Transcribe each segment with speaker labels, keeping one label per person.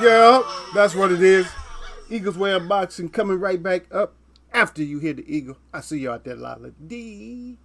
Speaker 1: Yeah, that's what it is. Eagles Way of Boxing coming right back up after you hear the Eagle. I see you out there, Lala D.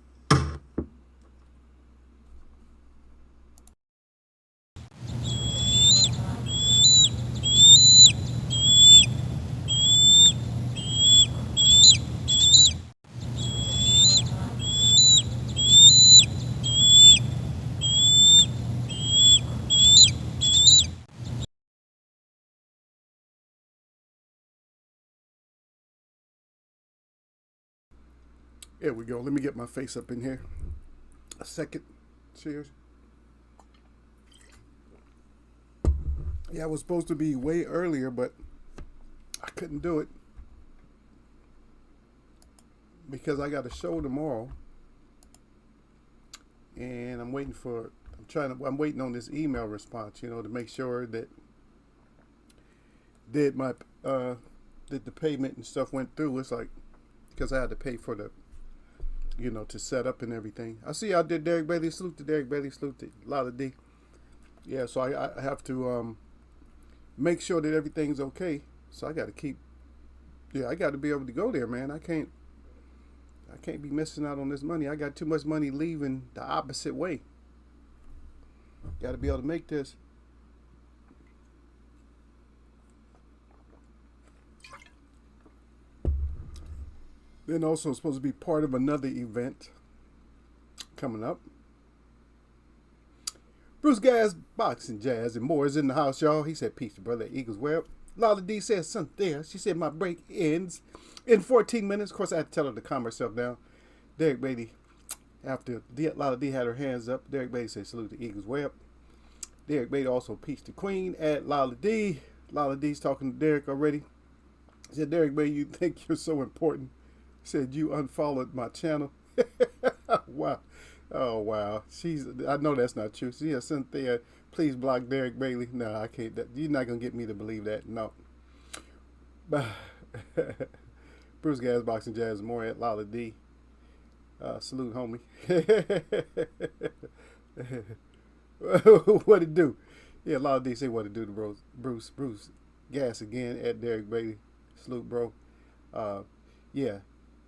Speaker 1: There we go. Let me get my face up in here. A second. Cheers. Yeah, I was supposed to be way earlier, but I couldn't do it because I got a show tomorrow, and I'm waiting on this email response, to make sure that that the payment and stuff went through. It's like because I had to pay for the to set up and everything. I see out there, Derek Bailey. Salute to Derek Bailey. Salute to Lala D. Yeah, so I have to make sure that everything's okay. So I got to I got to be able to go there, man. I can't be missing out on this money. I got too much money leaving the opposite way. Got to be able to make this. Then also supposed to be part of another event coming up. Bruce Gas, Boxing, Jazz, and more is in the house, y'all. He said, peace to brother Eagles Web. Lala D says something there. She said, my break ends in 14 minutes. Of course, I had to tell her to calm herself down. Derek Beatty, after Lala D had her hands up, Derek Beatty said, salute to Eagles Web. Derek Beatty also peace to Queen at Lala D. Lala D's talking to Derek already. He said, Derek Beatty, you think you're so important. Said you unfollowed my channel. Wow. Oh, wow. I know that's not true. She has Cynthia, please block Derek Bailey. No, I can't. You're not going to get me to believe that. No. Bruce Gas, Boxing, Jazz, more at Lala D. Salute, homie. What it do? Yeah, Lala D say what it do to Bruce Gas again at Derek Bailey. Salute, bro. Yeah.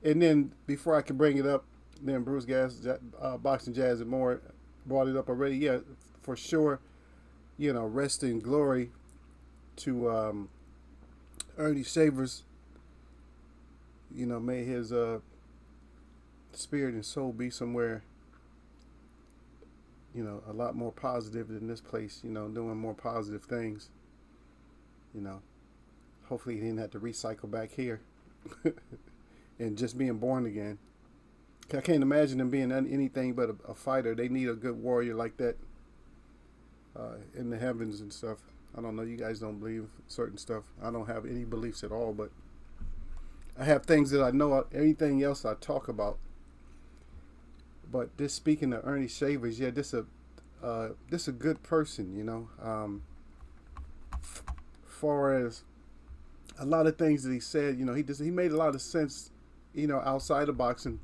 Speaker 1: And then before I can bring it up, then Bruce Gas, Boxing, Jazz, and more brought it up already. Yeah, for sure. Rest in glory to Ernie Shavers. May his spirit and soul be somewhere, a lot more positive than this place, doing more positive things. Hopefully he didn't have to recycle back here. And just being born again. I can't imagine them being anything but a fighter. They need a good warrior like that in the heavens and stuff. I don't know. You guys don't believe certain stuff. I don't have any beliefs at all, but I have things that I know. Anything else I talk about. But this, speaking of Ernie Shavers, yeah, this a good person, far as a lot of things that he said, he made a lot of sense, outside of boxing.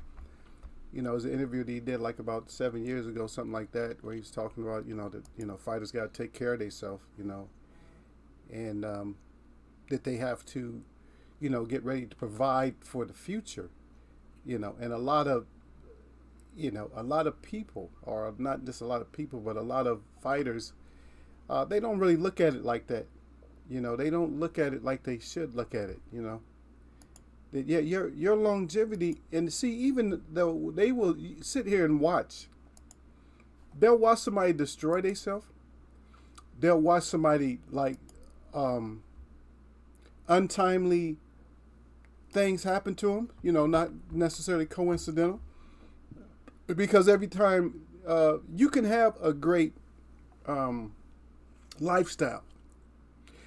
Speaker 1: It was an interview that he did like about 7 years ago, something like that, where he was talking about, that, fighters got to take care of themselves, and that they have to, get ready to provide for the future, and a lot of people, or not just a lot of people, but a lot of fighters, they don't really look at it like that. They don't look at it like they should look at it, That, yeah, your longevity, and see, even though they will sit here and watch, they'll watch somebody destroy themselves. They'll watch somebody, like, untimely things happen to them, not necessarily coincidental. Because every time you can have a great lifestyle,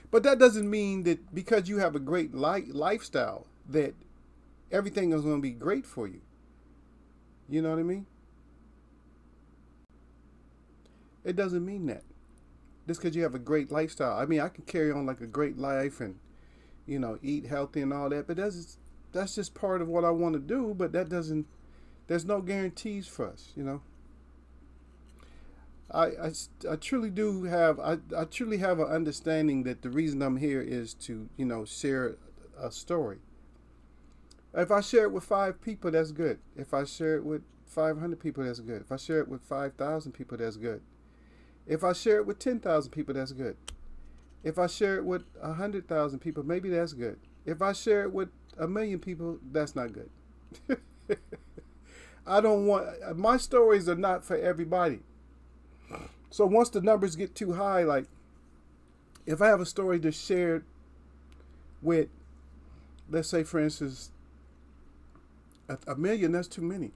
Speaker 1: but that doesn't mean that because you have a great lifestyle that everything is going to be great for you. You know what I mean? It doesn't mean that. Just because you have a great lifestyle. I mean, I can carry on like a great life and, eat healthy and all that. But that's just part of what I want to do. But that doesn't, there's no guarantees for us, I truly do have, I truly have an understanding that the reason I'm here is to, share a story. If I share it with 5 people, that's good. If I share it with 500 people, that's good. If I share it with 5,000 people, that's good. If I share it with 10,000 people, that's good. If I share it with 100,000 people, maybe that's good. If I share it with 1 million people, that's not good. I don't want, my stories are not for everybody. So once the numbers get too high, like if I have a story that's shared with, let's say for instance, 1 million, that's too many.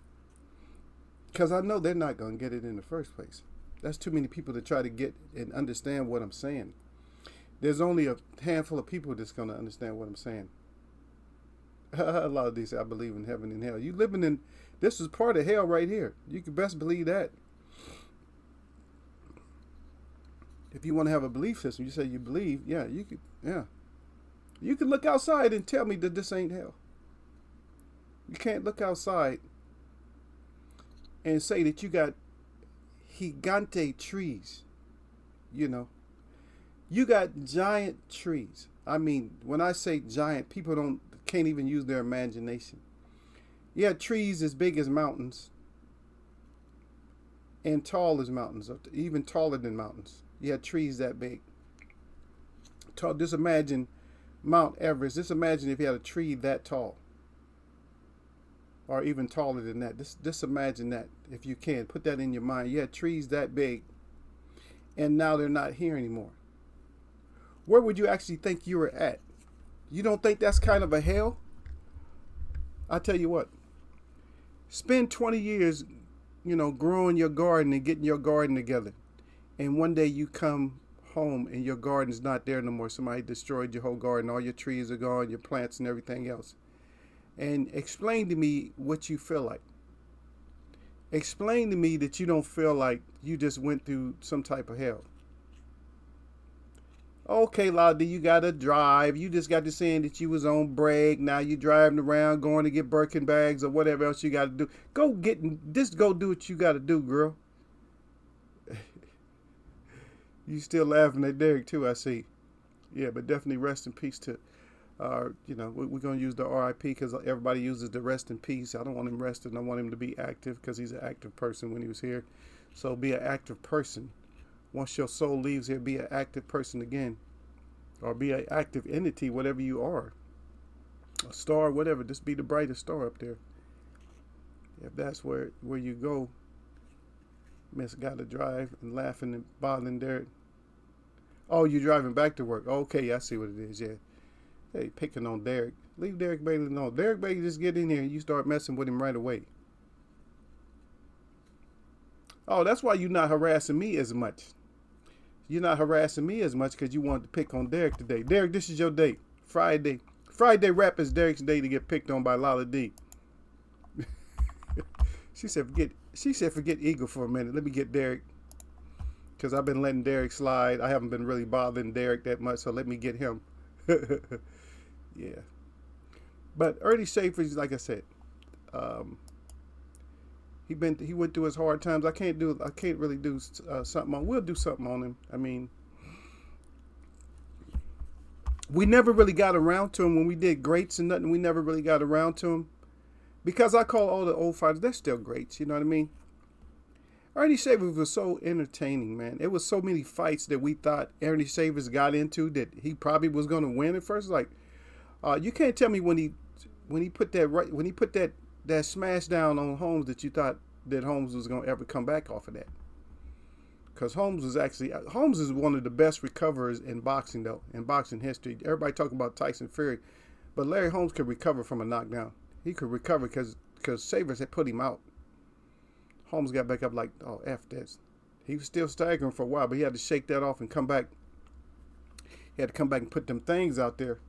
Speaker 1: Because I know they're not going to get it in the first place. That's too many people to try to get and understand what I'm saying. There's only a handful of people that's going to understand what I'm saying. A lot of these say, I believe in heaven and hell. You living in, this is part of hell right here. You can best believe that. If you want to have a belief system, you say you believe, yeah, you could, yeah. You can look outside and tell me that this ain't hell. You can't look outside and say that you got gigante trees, You got giant trees. I mean, when I say giant, people can't even use their imagination. You have trees as big as mountains and tall as mountains, even taller than mountains. You have trees that big. Just imagine Mount Everest. Just imagine if you had a tree that tall. Or even taller than that. Just imagine that, if you can. Put that in your mind. You had trees that big, and now they're not here anymore. Where would you actually think you were at? You don't think that's kind of a hell? I tell you what. Spend 20 years, growing your garden and getting your garden together. And one day you come home and your garden's not there no more. Somebody destroyed your whole garden. All your trees are gone, your plants and everything else. And explain to me what you feel like. Explain to me that you don't feel like you just went through some type of hell. Okay, Lottie, you got to drive. You just got to saying that you was on break. Now you driving around going to get Birkin bags or whatever else you got to do. Go do what you got to do, girl. You still laughing at Derek too, I see. Yeah, but definitely rest in peace to, we're going to use the RIP because everybody uses the rest in peace. I don't want him resting. I want him to be active because he's an active person when he was here. So be an active person. Once your soul leaves here, be an active person again. Or be an active entity, whatever you are. A star, whatever. Just be the brightest star up there. If that's where you go, Miss gotta drive and laughing and bothering Derek. Oh, you're driving back to work. Okay, I see what it is, yeah. Hey, picking on Derek. Leave Derek Bailey alone. Derek Bailey just get in here and you start messing with him right away. Oh, that's why you're not harassing me as much. You're not harassing me as much because you wanted to pick on Derek today. Derek, this is your day. Friday. Friday rap is Derek's day to get picked on by Lala D. She said forget Eagle for a minute. Let me get Derek. Because I've been letting Derek slide. I haven't been really bothering Derek that much, so let me get him. Yeah. But Ernie Schaefer's, like I said, he went through his hard times. I can't really do something on. We'll do something on him. I mean, we never really got around to him when we did greats and nothing. We never really got around to him because I call all the old fighters. They're still greats. You know what I mean? Ernie Shavers was so entertaining, man. It was so many fights that we thought Ernie Shavers got into that he probably was going to win at first. Like, you can't tell me when he put that smash down on Holmes that you thought that Holmes was going to ever come back off of that. Because Holmes is one of the best recoverers in boxing, though, in boxing history. Everybody talking about Tyson Fury. But Larry Holmes could recover from a knockdown. He could recover because Savers had put him out. Holmes got back up like, oh, F this. He was still staggering for a while, but he had to shake that off and come back. He had to come back and put them things out there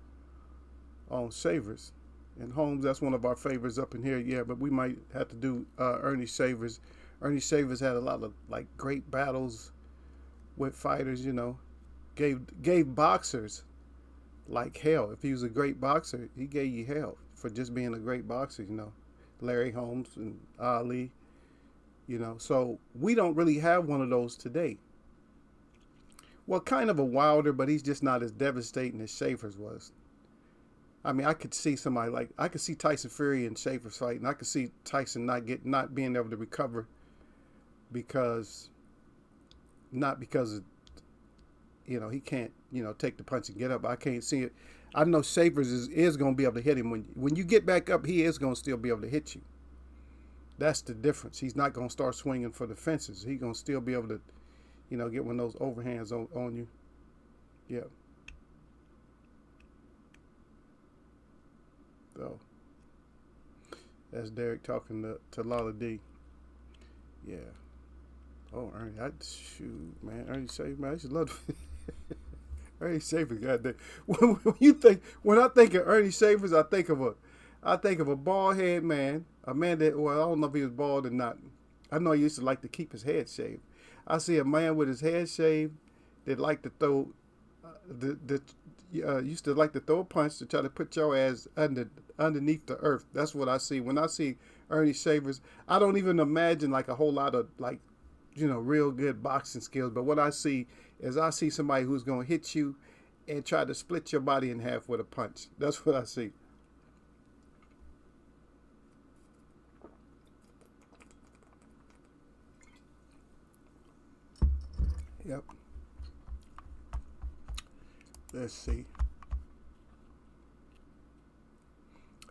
Speaker 1: on Savers. And Holmes, that's one of our favorites up in here. Yeah, but we might have to do Ernie Savers. Ernie Savers had a lot of like great battles with fighters, you know. Gave boxers like hell. If he was a great boxer, he gave you hell for just being a great boxer, you know. Larry Holmes and Ali, you know. So we don't really have one of those today. Well, kind of a Wilder, but he's just not as devastating as Schaefer's was. I mean, I could see somebody like, I could see Tyson Fury and Schaefer's fight, and I could see Tyson not being able to recover because of, you know, he can't, you know, take the punch and get up. I can't see it. I know Schaefer's is going to be able to hit him. When you get back up, he is going to still be able to hit you. That's the difference. He's not going to start swinging for the fences. He's going to still be able to, you know, get one of those overhands on you. Yeah. So, that's Derek talking to Lala D. Yeah. Oh, Ernie, shoot, man. Ernie Schaefer, man, I just love Ernie Schaefer, goddamn. When I think of Ernie Schaefer, I think of a bald head man, a man that, well, I don't know if he was bald or not. I know he used to like to keep his head shaved. I see a man with his head shaved that like to throw, used to like to throw a punch to try to put your ass underneath the earth. That's what I see when I see Ernie Schaefer. I don't even imagine like a whole lot of like, you know, real good boxing skills. But what I see is I see somebody who's going to hit you and try to split your body in half with a punch. That's what I see. Yep. Let's see.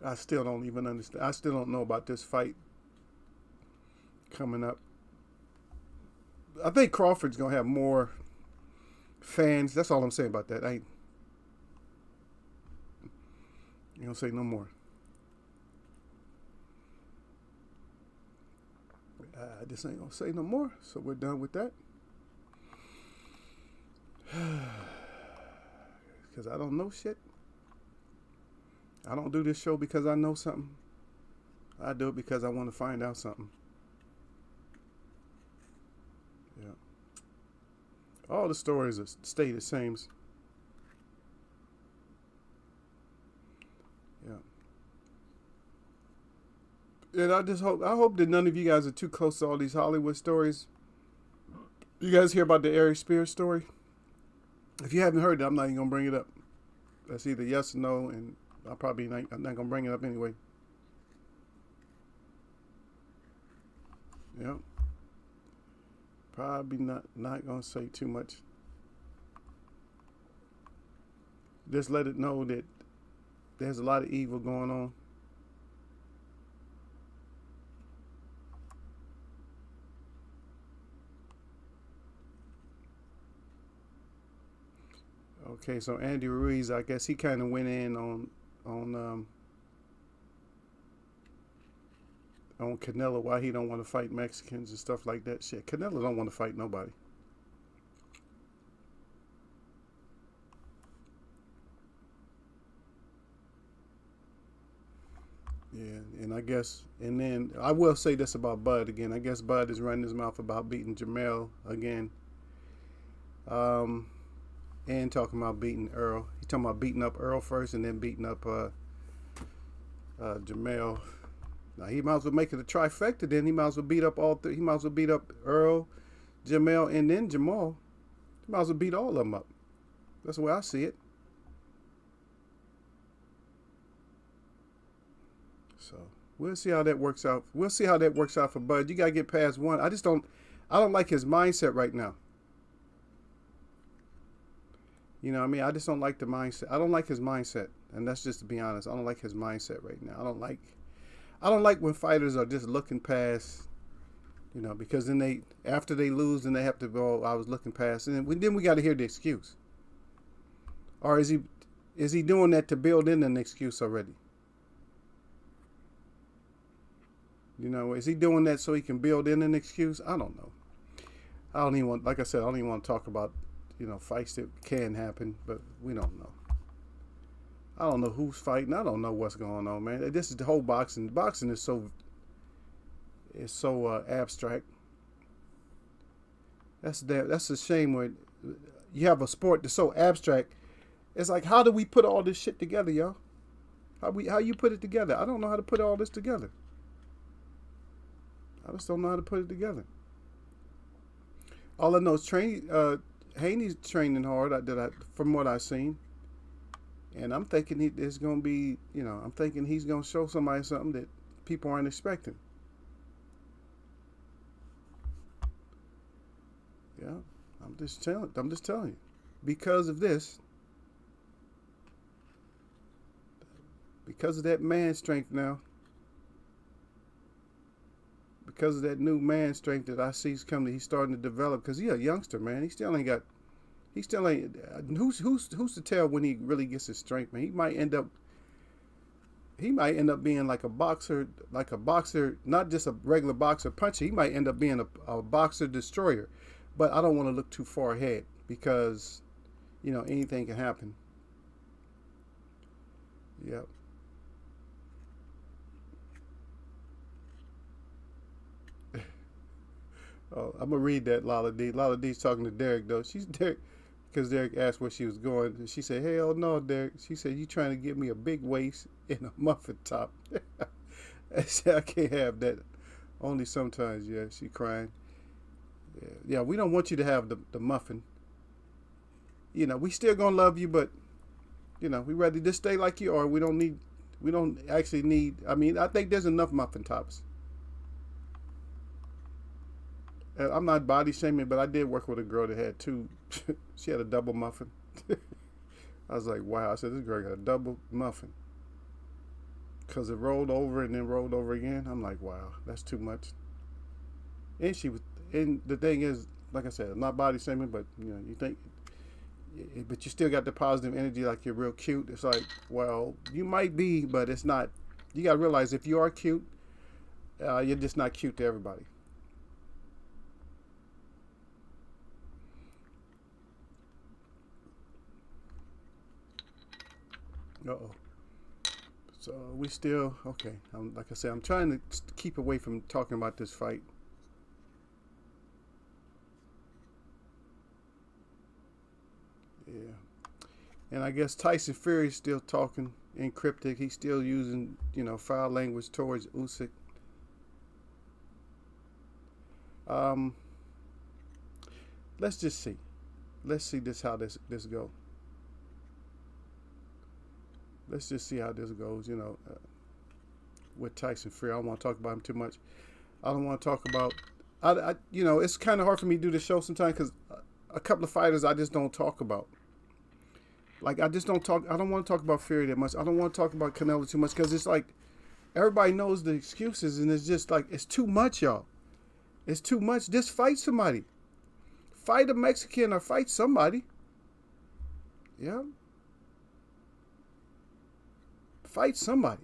Speaker 1: I still don't even understand. I still don't know about this fight coming up. I think Crawford's going to have more fans. That's all I'm saying about that. You don't say no more. I just ain't going to say no more. So we're done with that. Because I don't know shit. I don't do this show because I know something. I do it because I want to find out something. Yeah. All the stories stay the same. Yeah. And I hope that none of you guys are too close to all these Hollywood stories. You guys hear about the Ari Spears story? If you haven't heard it, I'm not even going to bring it up. That's either yes or no, and I'm not going to bring it up anyway. Yeah. Probably not going to say too much. Just let it know that there's a lot of evil going on. Okay, so Andy Ruiz, I guess he kind of went in on Canelo, why he don't want to fight Mexicans and stuff like that. Shit, Canelo don't want to fight nobody. Yeah, and I guess, and then I will say this about Bud again. I guess Bud is running his mouth about beating Jamel again. And talking about beating Earl. He's talking about beating up Earl first and then beating up Jamel. Now he might as well make it a trifecta. Then he might as well beat up all three. He might as well beat up Earl, Jamel, and then Jamal. He might as well beat all of them up. That's the way I see it. So we'll see how that works out. We'll see how that works out for Bud. You gotta get past one. I don't like his mindset right now. You know what I mean? I just don't like the mindset. I don't like his mindset. And that's just to be honest. I don't like his mindset right now. I don't like when fighters are just looking past, you know, because then after they lose, then they have to go, I was looking past. And then we got to hear the excuse. Or is Is he doing that to build in an excuse already? You know, is he doing that so he can build in an excuse? I don't know. I don't even want, like I said, I don't even want to talk about, fights that can happen, but we don't know. I don't know who's fighting. I don't know what's going on, man. This is the whole boxing. Boxing is so abstract. That's a shame when you have a sport that's so abstract. It's like, how do we put all this shit together, y'all? How you put it together? I don't know how to put all this together. I just don't know how to put it together. All I know is Haney's training hard. From what I've seen, and I'm thinking it's going to be, I'm thinking he's going to show somebody something that people aren't expecting. Yeah, I'm just telling you, because of this, because of that man strength now. Because of that new man strength that I see he's starting to develop. Because he's a youngster, man. Who's to tell when he really gets his strength, man? He might end up being like a boxer, not just a regular boxer puncher. He might end up being a boxer destroyer. But I don't want to look too far ahead because, anything can happen. Yep. Oh, I'm gonna read that, Lala D. Lala D's talking to Derek though. She's Derek because Derek asked where she was going, and she said, "Hell no, Derek." She said, "You trying to get me a big waist and a muffin top?" I said, "I can't have that. Only sometimes." Yeah, she crying. Yeah, we don't want you to have the muffin. We still gonna love you, but we rather just stay like you are. We don't actually need. I mean, I think there's enough muffin tops. I'm not body shaming, but I did work with a girl that had two. She had a double muffin. I was like, wow. I said, this girl got a double muffin. Because it rolled over and then rolled over again. I'm like, wow, that's too much. And the thing is, like I said, I'm not body shaming, but you think, but you still got the positive energy, like you're real cute. It's like, well, you might be, but it's not. You got to realize if you are cute, you're just not cute to everybody. Uh-oh. So we still, okay. Like I said, I'm trying to keep away from talking about this fight. Yeah. And I guess Tyson Fury's still talking in cryptic. He's still using, foul language towards Usyk. Let's just see. Let's see how this go. Let's just see how this goes, with Tyson Fury. I don't want to talk about him too much. I don't want to talk about, it's kind of hard for me to do the show sometimes because a couple of fighters I just don't talk about. Like, I don't want to talk about Fury that much. I don't want to talk about Canelo too much because it's like everybody knows the excuses and it's just like, it's too much, y'all. It's too much. Just fight somebody. Fight a Mexican or fight somebody. Yeah. Fight somebody.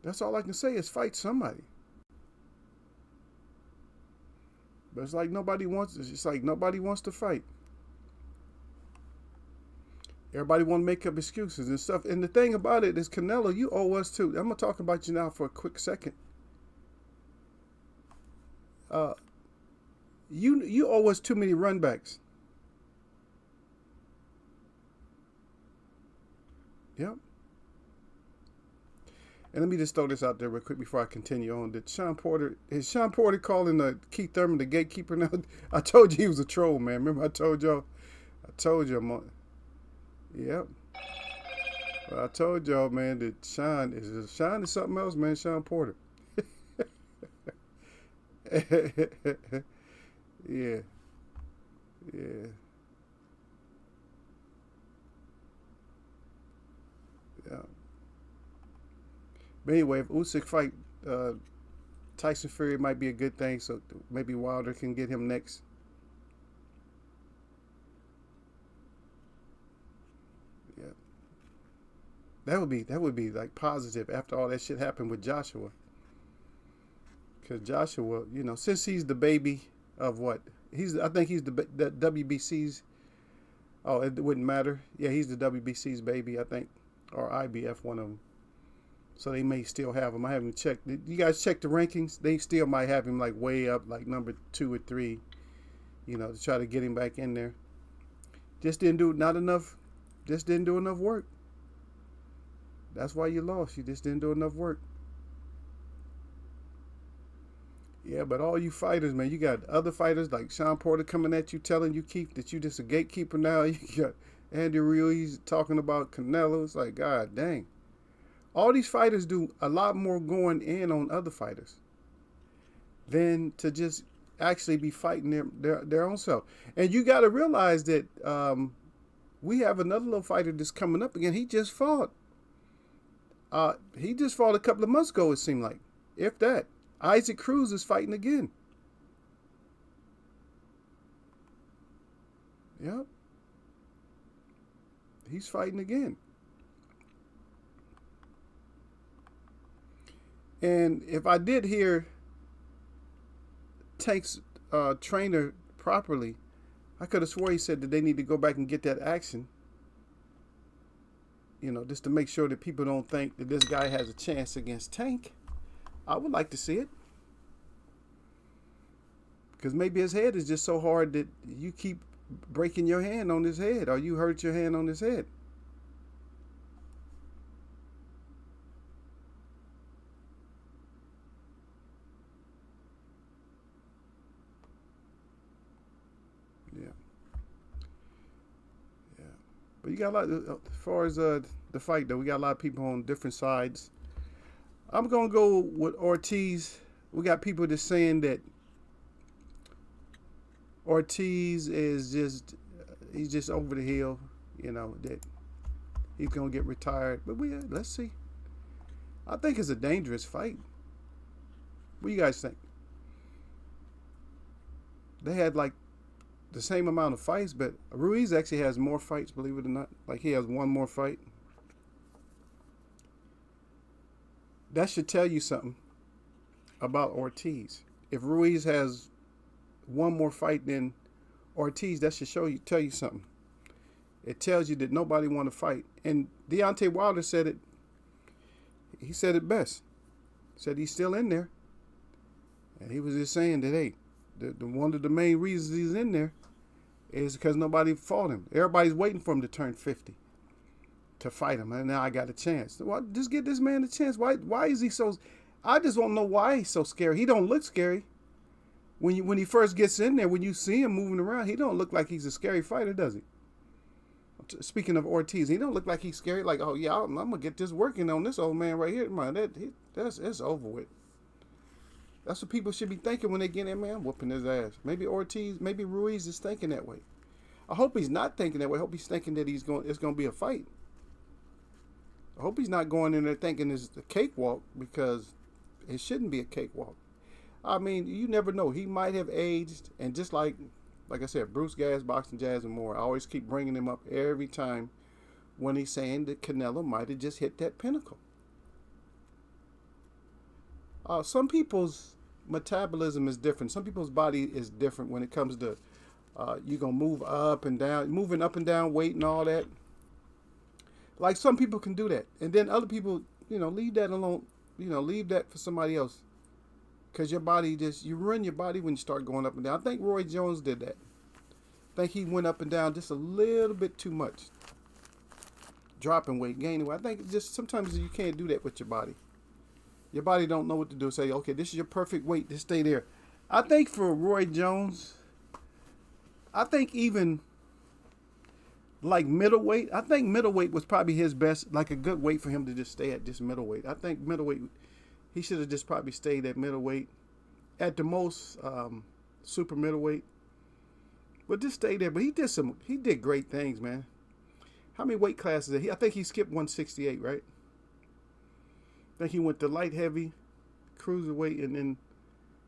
Speaker 1: That's all I can say is fight somebody. But it's like nobody wants to fight. Everybody want to make up excuses and stuff. And the thing about it is, Canelo, you owe us too. I'm gonna talk about you now for a quick second. You owe us too many runbacks. Yep. And let me just throw this out there real quick before I continue on. Is Sean Porter calling Keith Thurman the gatekeeper now? I told you he was a troll, man. Remember I told y'all? Yep. Well, I told y'all, man, that Sean is something else, man. Sean Porter. Yeah. Yeah. Yeah. But anyway, if Usyk fight Tyson Fury, it might be a good thing. So maybe Wilder can get him next. That would be like positive after all that shit happened with Joshua. Because Joshua, since he's the baby of what I think he's the WBC's. Oh, it wouldn't matter. Yeah, he's the WBC's baby, I think, or IBF, one of them. So they may still have him. I haven't checked. Did you guys check the rankings? They still might have him like way up, like number 2 or 3. To try to get him back in there. Just didn't do enough work. That's why you lost. You just didn't do enough work. Yeah, but all you fighters, man, you got other fighters like Sean Porter coming at you, telling you that you just a gatekeeper now. You got Andy Ruiz talking about Canelo. It's like, God dang. All these fighters do a lot more going in on other fighters than to just actually be fighting their own self. And you got to realize that we have another little fighter that's coming up again. He just fought. He just fought a couple of months ago, it seemed like. If that. Isaac Cruz is fighting again. Yep. He's fighting again. And if I did hear Tank's trainer properly, I could have swore he said that they need to go back and get that action. Just to make sure that people don't think that this guy has a chance against Tank. I would like to see it. Because maybe his head is just so hard that you keep breaking your hand on his head, or you hurt your hand on his head. Yeah. Yeah. But you got a lot, as far as the fight, though, we got a lot of people on different sides. I'm going to go with Ortiz. We got people that's saying that Ortiz is he's just over the hill, that he's going to get retired. But let's see. I think it's a dangerous fight. What do you guys think? They had like the same amount of fights, but Ruiz actually has more fights, believe it or not. Like he has one more fight. That should tell you something about Ortiz. If Ruiz has one more fight than Ortiz, that should tell you something. It tells you that nobody want to fight. And Deontay Wilder said it. He said it best. Said he's still in there. And he was just saying that, hey, the one of the main reasons he's in there is because nobody fought him. Everybody's waiting for him to turn 50 to fight him. And now I got a chance. Well, just give this man a chance. Why is he so... I just don't know why he's so scary. He don't look scary. When he first gets in there, when you see him moving around, he don't look like he's a scary fighter, does he? Speaking of Ortiz, he don't look like he's scary. Like, oh yeah, I'm gonna get this working on this old man right here. Man, that's over with. That's what people should be thinking when they get in, man. I'm whooping his ass. Maybe Ruiz is thinking that way. I hope he's not thinking that way. I hope he's thinking that it's gonna be a fight. I hope he's not going in there thinking it's a cakewalk, because it shouldn't be a cakewalk. I mean, you never know. He might have aged, and just like I said, Bruce Gas, Boxing Jazz, and more. I always keep bringing him up every time when he's saying that Canelo might have just hit that pinnacle. Some people's metabolism is different. Some people's body is different when it comes to you're going to move up and down, moving up and down weight and all that. Like some people can do that. And then other people, leave that alone. Leave that for somebody else. Because your body you ruin your body when you start going up and down. I think Roy Jones did that. I think he went up and down just a little bit too much. Dropping weight, gaining weight. I think just sometimes you can't do that with your body. Your body don't know what to do. Say, okay, this is your perfect weight. Just stay there. I think for Roy Jones, I think even like middleweight, I think middleweight was probably his best, like a good weight for him to just stay at, just middleweight. I think middleweight, he should have just probably stayed at middleweight. At the most, super middleweight. But just stay there. But he did great things, man. How many weight classes did he? I think he skipped 168, right? I think he went to light heavy, cruiserweight, and then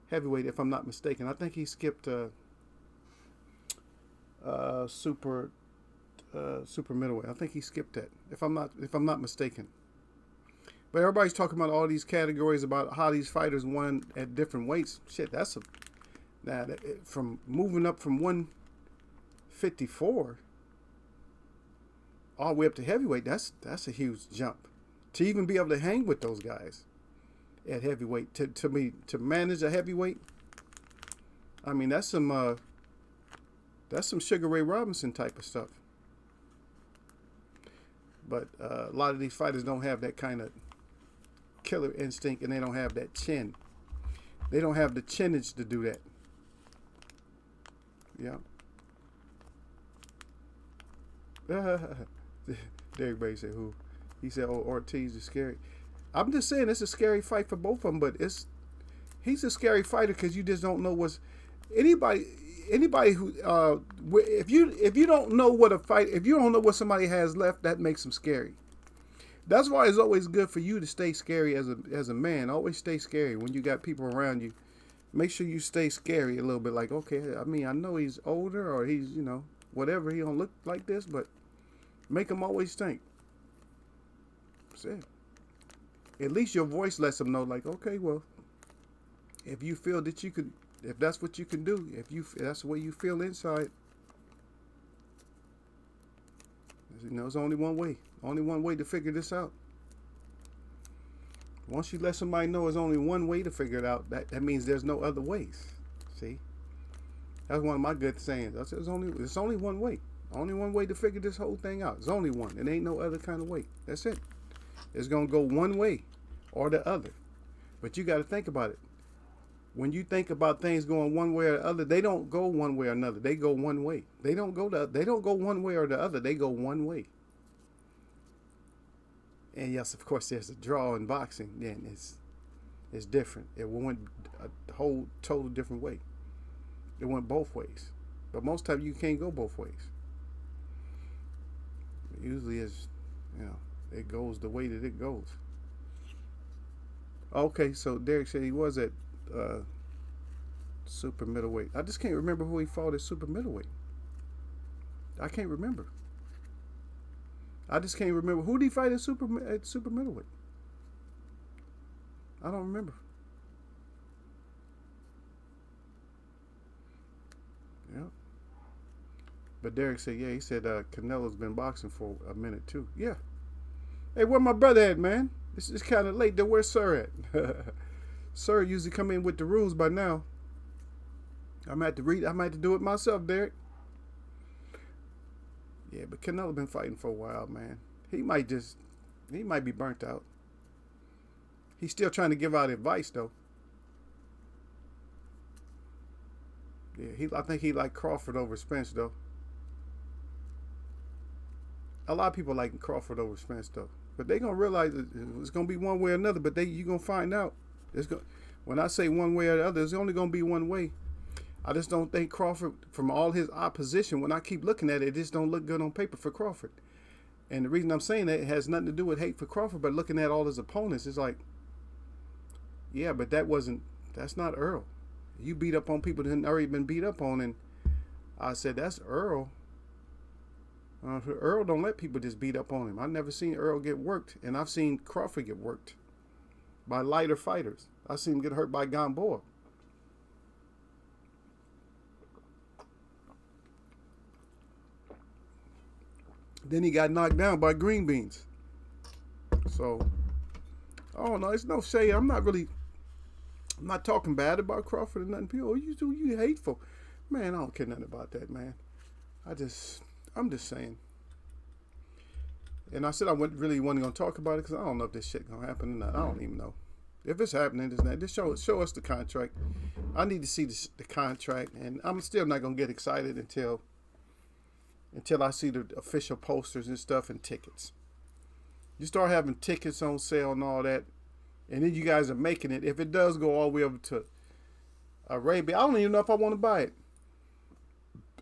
Speaker 1: heavyweight, if I'm not mistaken. I think he skipped super super middleweight. I think he skipped that, if I'm not mistaken. But everybody's talking about all these categories about how these fighters won at different weights. Shit, from moving up from 154 all the way up to heavyweight. That's a huge jump. To even be able to hang with those guys at heavyweight, to manage a heavyweight. I mean, that's some Sugar Ray Robinson type of stuff. But a lot of these fighters don't have that kind of killer instinct, and they don't have that chin. They don't have the chinnage to do that. Yeah. Everybody said who? He said, "Oh, Ortiz is scary." I'm just saying it's a scary fight for both of them, but he's a scary fighter because you just don't know what's anybody who if you don't know what a fight, if you don't know what somebody has left, that makes them scary. That's why it's always good for you to stay scary as a man. Always stay scary when you got people around you. Make sure you stay scary a little bit. Like, okay, I mean, I know he's older or he's, whatever. He don't look like this, but make him always think. That's it. At least your voice lets them know, like, okay, well, if you feel that you could, if that's what you can do, if that's the way you feel inside, there's only one way. Only one way to figure this out. Once you let somebody know there's only one way to figure it out, that means there's no other ways. See? That's one of my good sayings. I said it's only one way. Only one way to figure this whole thing out. There's only one. It ain't no other kind of way. That's it. It's going to go one way or the other. But you got to think about it. When you think about things going one way or the other, they don't go one way or another. They go one way. They don't go one way or the other. They go one way. And yes, of course, there's a draw in boxing. Then it's different. It went a whole total different way. It went both ways. But most times you can't go both ways. Usually it's, it goes the way that it goes. Okay, so Derek said he was at super middleweight. I just can't remember who he fought at super middleweight. I can't remember. I just can't remember. Who did he fight at super middleweight? I don't remember. Yeah. But Derek said, yeah, he said Canelo's been boxing for a minute too. Yeah. Hey, where my brother at, man? It's kind of late. Where's Sir at? Sir usually come in with the rules by now. I'm gonna have to read. I might have to do it myself, Derek. Yeah, but Canelo been fighting for a while, man. He might be burnt out. He's still trying to give out advice, though. Yeah, I think he like Crawford over Spence, though. A lot of people like Crawford over Spence, though. But they gonna realize it's gonna be one way or another. But you gonna find out. When I say one way or the other, it's only gonna be one way. I just don't think Crawford, from all his opposition, when I keep looking at it, it just don't look good on paper for Crawford. And the reason I'm saying that, it has nothing to do with hate for Crawford, but looking at all his opponents, it's like, yeah, but that's not Earl. You beat up on people that had already been beat up on, and I said, that's Earl. Earl don't let people just beat up on him. I've never seen Earl get worked, and I've seen Crawford get worked by lighter fighters. I've seen him get hurt by Gamboa. Then he got knocked down by green beans. So, oh no, it's no shade. I'm not talking bad about Crawford or nothing. People, you hateful. Man, I don't care nothing about that, man. I'm just saying. And I said I really wasn't going to talk about it because I don't know if this shit going to happen or not. I don't even know. If it's happening, it's not. Just show us the contract. I need to see the contract, and I'm still not going to get excited until I see the official posters and stuff and tickets. You start having tickets on sale and all that, and then you guys are making it. If it does go all the way over to Arabia, I don't even know if I want to buy it.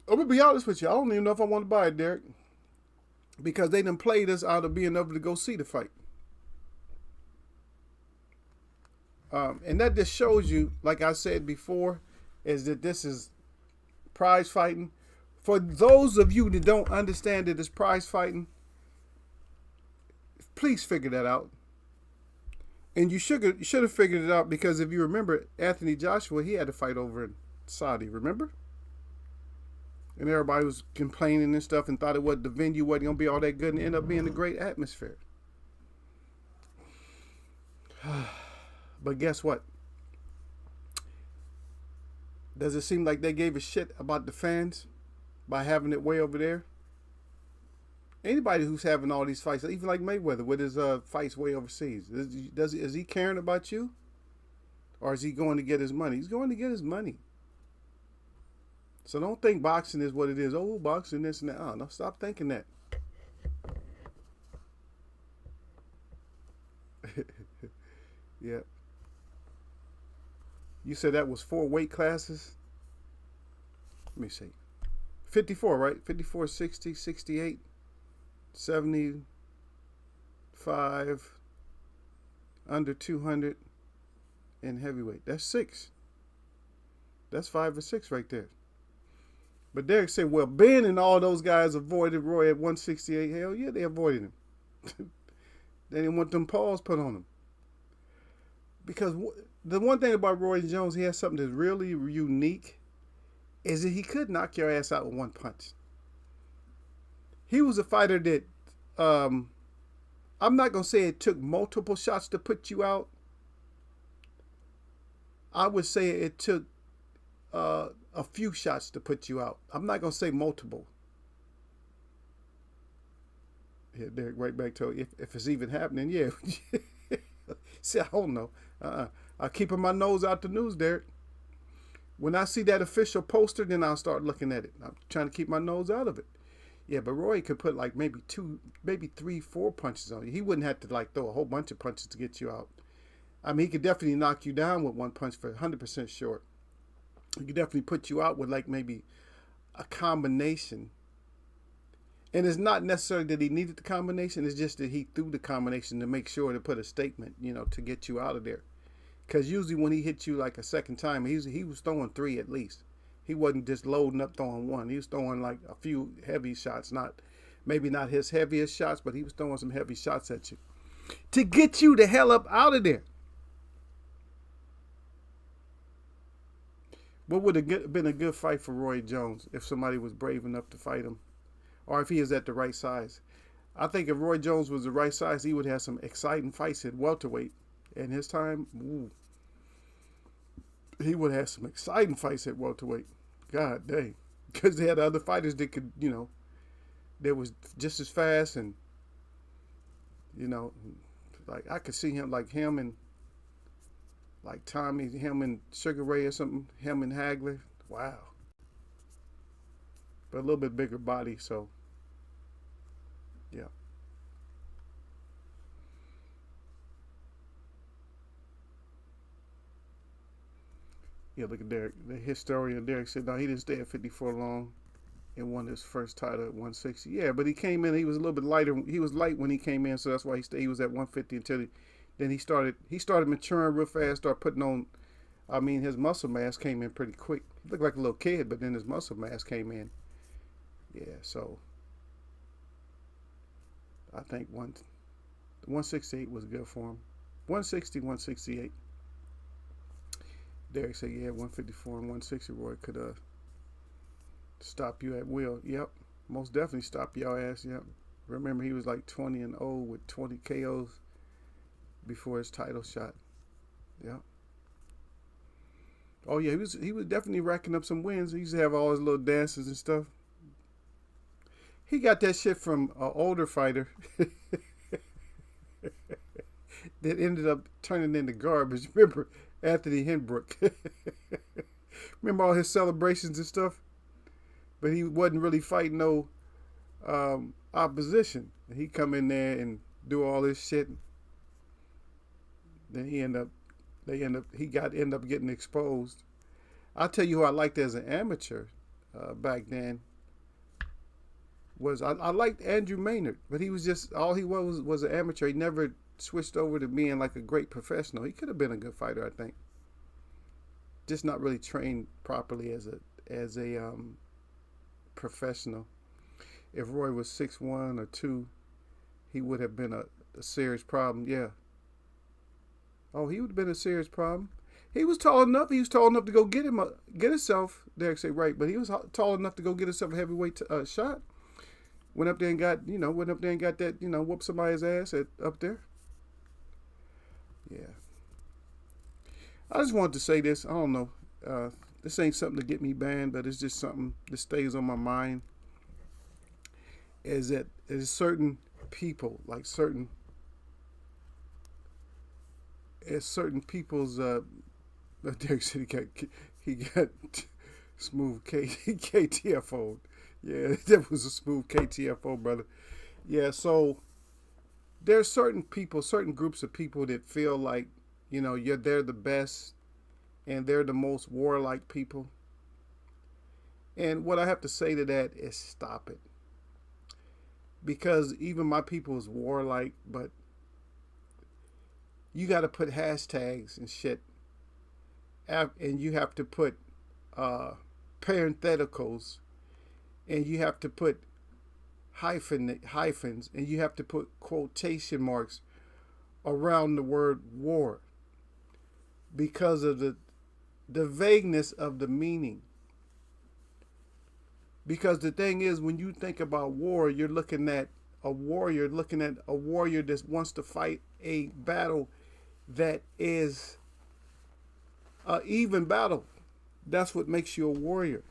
Speaker 1: I'm going to be honest with you. I don't even know if I want to buy it, Derek, because they done played us out of being able to go see the fight. And that just shows you, like I said before, is that this is prize fighting For those of you that don't understand that it's prize fighting, please figure that out. And you should have figured it out, because if you remember, Anthony Joshua, he had to fight over in Saudi, remember? And everybody was complaining and stuff and thought the venue wasn't going to be all that good, and it ended up being a great atmosphere. But guess what? Does it seem like they gave a shit about the fans by having it way over there? Anybody who's having all these fights, even like Mayweather with his fights way overseas, is he caring about you? Or is he going to get his money? He's going to get his money. So don't think boxing is what it is. Oh, boxing this and that. Oh, no, stop thinking that. Yeah. You said that was 4 weight classes? Let me see. 54, right? 54, 60, 68, 75, under 200, and heavyweight. That's 6. That's 5 or 6 right there. But Derek said, well, Ben and all those guys avoided Roy at 168. Hell yeah, they avoided him. They didn't want them paws put on him. Because the one thing about Roy Jones, he has something that's really unique, is that he could knock your ass out with one punch. He was a fighter that, I'm not going to say it took multiple shots to put you out. I would say it took a few shots to put you out. I'm not going to say multiple. Yeah, Derek, right back to if it's even happening, yeah. See, I don't know. I'm keeping my nose out the news, Derek. When I see that official poster, then I'll start looking at it. I'm trying to keep my nose out of it. Yeah, but Roy could put like maybe 2, maybe 3, 4 punches on you. He wouldn't have to like throw a whole bunch of punches to get you out. I mean, he could definitely knock you down with one punch for 100% sure. He could definitely put you out with like maybe a combination. And it's not necessarily that he needed the combination. It's just that he threw the combination to make sure to put a statement, to get you out of there. Because usually when he hit you like a second time, he was throwing 3 at least. He wasn't just loading up throwing 1. He was throwing like a few heavy shots. Maybe not his heaviest shots, but he was throwing some heavy shots at you to get you the hell up out of there. What would have been a good fight for Roy Jones if somebody was brave enough to fight him? Or if he is at the right size? I think if Roy Jones was the right size, he would have some exciting fights at welterweight. In his time, he would have some exciting fights at welterweight. God dang. Because they had other fighters that could, that was just as fast and, like I could see him like him and like Tommy, him and Sugar Ray or something, him and Hagler. Wow. But a little bit bigger body, so yeah. Yeah, look at Derek. The historian Derek said, no, he didn't stay at 54 long and won his first title at 160. Yeah, but he came in, he was a little bit lighter. He was light when he came in, so that's why he was at 150 until then he started maturing real fast, started putting on, his muscle mass came in pretty quick. He looked like a little kid, but then his muscle mass came in. Yeah, so I think 168 was good for him. 160, 168. Derek said, yeah, 154 and 160, Roy could stop you at will. Yep, most definitely stop your ass. Yep. Remember, he was like 20-0 with 20 KOs before his title shot. Yep. Oh yeah, he was definitely racking up some wins. He used to have all his little dances and stuff. He got that shit from an older fighter that ended up turning into garbage. Remember Anthony Henbrook? Remember all his celebrations and stuff? But he wasn't really fighting no opposition. He come in there and do all this shit. Then he end up getting exposed. I'll tell you who I liked as an amateur back then. I liked Andrew Maynard, but he was just, all he was an amateur. He never switched over to being like a great professional. He could have been a good fighter, I think. Just not really trained properly as a professional. If Roy was 6'1" or 2, he would have been a serious problem. Yeah. Oh, he would have been a serious problem. He was tall enough. He was tall enough to go get himself. Derek say right, but he was tall enough to go get himself a heavyweight shot. Went up there and got that, whooped somebody's ass up there. Yeah. I just wanted to say this. I don't know. This ain't something to get me banned, but it's just something that stays on my mind. Is that there's certain people, like certain people's. Derek said he got smooth KTFO. Yeah, that was a smooth KTFO, brother. Yeah, so there's certain people, certain groups of people that feel like, they're the best and they're the most warlike people. And what I have to say to that is stop it. Because even my people is warlike, but you got to put hashtags and shit. And you have to put parentheticals, and you have to put hyphens, and you have to put quotation marks around the word war because of the vagueness of the meaning. Because the thing is, when you think about war, you're looking at a warrior that wants to fight a battle that is an even battle. That's what makes you a warrior.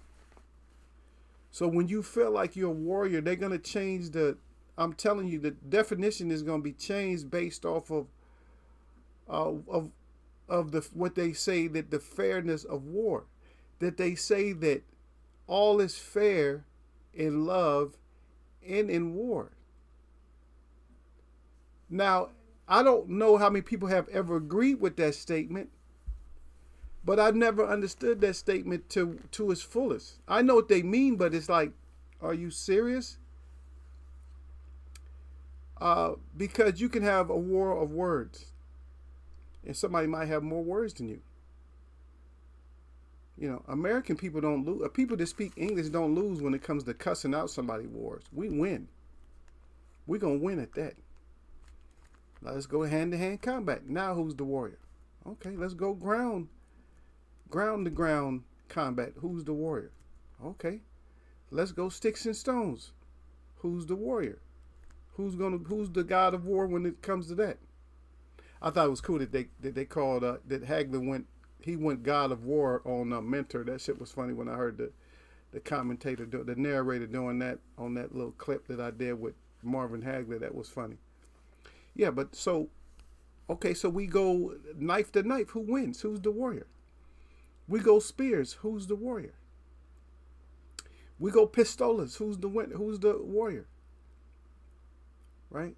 Speaker 1: So when you feel like you're a warrior, they're going to change I'm telling you, the definition is going to be changed based off of what they say, that the fairness of war, that they say that all is fair in love and in war. Now, I don't know how many people have ever agreed with that statement, but I never understood that statement to its fullest. I know what they mean, but it's like, are you serious? Because you can have a war of words, and somebody might have more words than you. American people don't lose. People that speak English don't lose when it comes to cussing out somebody's wars. We win. We're going to win at that. Now let's go hand-to-hand combat. Now who's the warrior? Okay, let's go ground-to-ground combat. Who's the warrior? Okay, let's go sticks and stones. Who's the warrior? Who's the god of war when it comes to that? I thought it was cool that they called that Hagler went god of war on Mentor. That shit was funny when I heard the commentator, the narrator doing that on that little clip that I did with Marvin Hagler. That was funny. Yeah, but so we go knife to knife. Who wins? Who's the warrior? We go spears. Who's the warrior? We go pistolas. Who's the warrior? Right?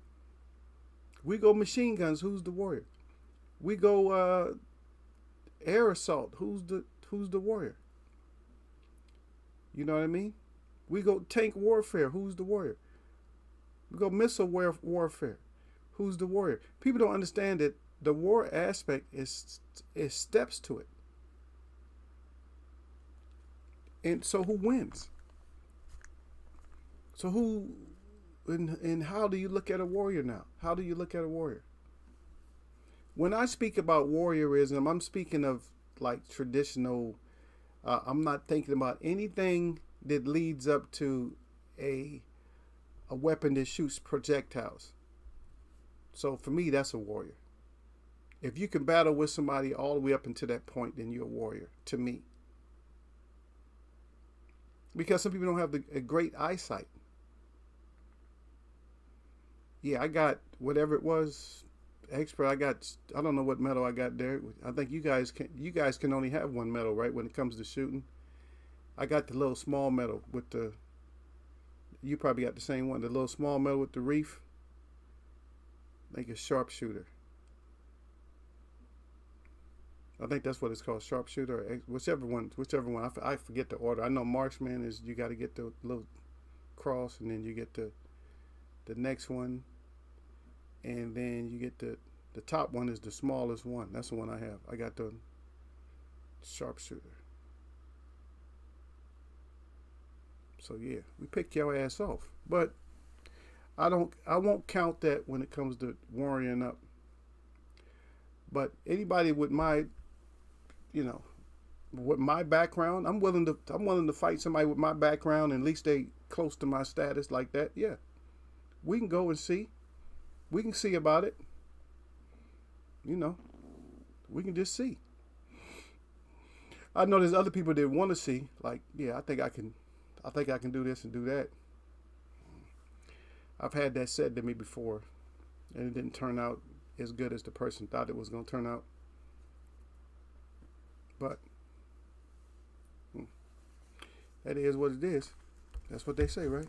Speaker 1: We go machine guns. Who's the warrior? We go air assault. Who's the warrior? You know what I mean? We go tank warfare. Who's the warrior? We go missile warfare. Who's the warrior? People don't understand that the war aspect is steps to it. And so who wins? So who and how do you look at a warrior now? How do you look at a warrior? When I speak about warriorism, I'm speaking of like traditional, I'm not thinking about anything that leads up to a weapon that shoots projectiles. So for me, that's a warrior. If you can battle with somebody all the way up until that point, then you're a warrior to me. Because some people don't have a great eyesight. Yeah, I got whatever it was, expert. I don't know what medal I got there. I think you guys can only have one medal, right? When it comes to shooting, I got the little small medal with the. You probably got the same one, the little small medal with the reef. I think it's sharpshooter. I think that's what it's called, sharpshooter, or whichever one. I forget the order. I know marksman is you got to get the little cross, and then you get the next one, and then you get the top one is the smallest one. That's the one I have. I got the sharpshooter. So yeah, we picked your ass off. But I won't count that when it comes to warrioring up. But anybody with my, you know, with my background, I'm willing to fight somebody with my background, and at least they close to my status like that. Yeah. We can go and see. We can see about it. You know, we can just see. I know there's other people that want to see, like, yeah, I think I can do this and do that. I've had that said to me before, and it didn't turn out as good as the person thought it was going to turn out. But that is what it is. That's what they say, right?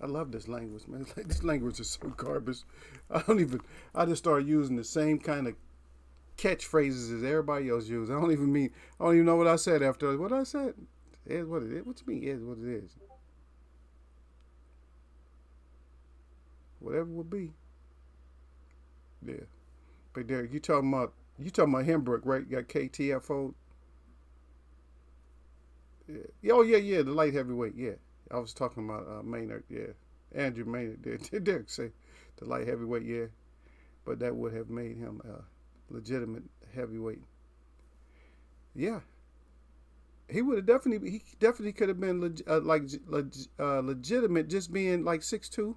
Speaker 1: I love this language, man. Like, this language is so garbage. I just started using the same kind of catchphrases as everybody else uses. I don't even know what I said after. What I said is what it is. What you mean is what it is? Whatever will be. Yeah. But Derek, you talking about Hembrook, right? You got KTFO. Yeah. Oh yeah, the light heavyweight, yeah. I was talking about Maynard, yeah. Andrew Maynard did. Derek say the light heavyweight, yeah. But that would have made him a legitimate heavyweight. Yeah. He definitely could have been legitimate, just being like 6'2".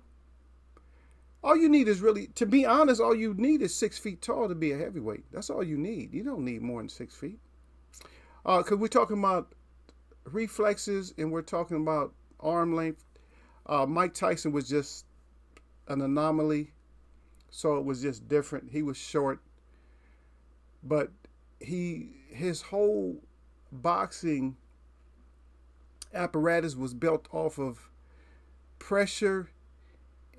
Speaker 1: All you need is really, to be honest, all you need is 6 feet tall to be a heavyweight. That's all you need. You don't need more than 6 feet. Because we're talking about reflexes and we're talking about arm length. Mike Tyson was just an anomaly, so it was just different. He was short, but his whole boxing apparatus was built off of pressure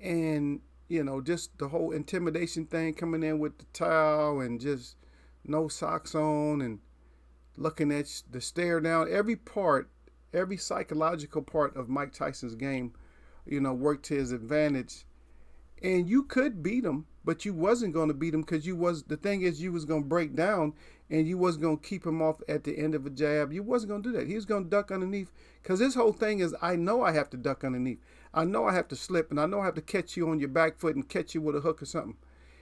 Speaker 1: and, you know, just the whole intimidation thing, coming in with the towel and just no socks on and looking at the stare down. Every psychological part of Mike Tyson's game, you know, worked to his advantage. And you could beat him, but you wasn't going to beat him because you was going to break down and you wasn't going to keep him off at the end of a jab. You wasn't going to do that. He was going to duck underneath, because his whole thing is, I know I have to duck underneath. I know I have to slip, and I know I have to catch you on your back foot and catch you with a hook or something.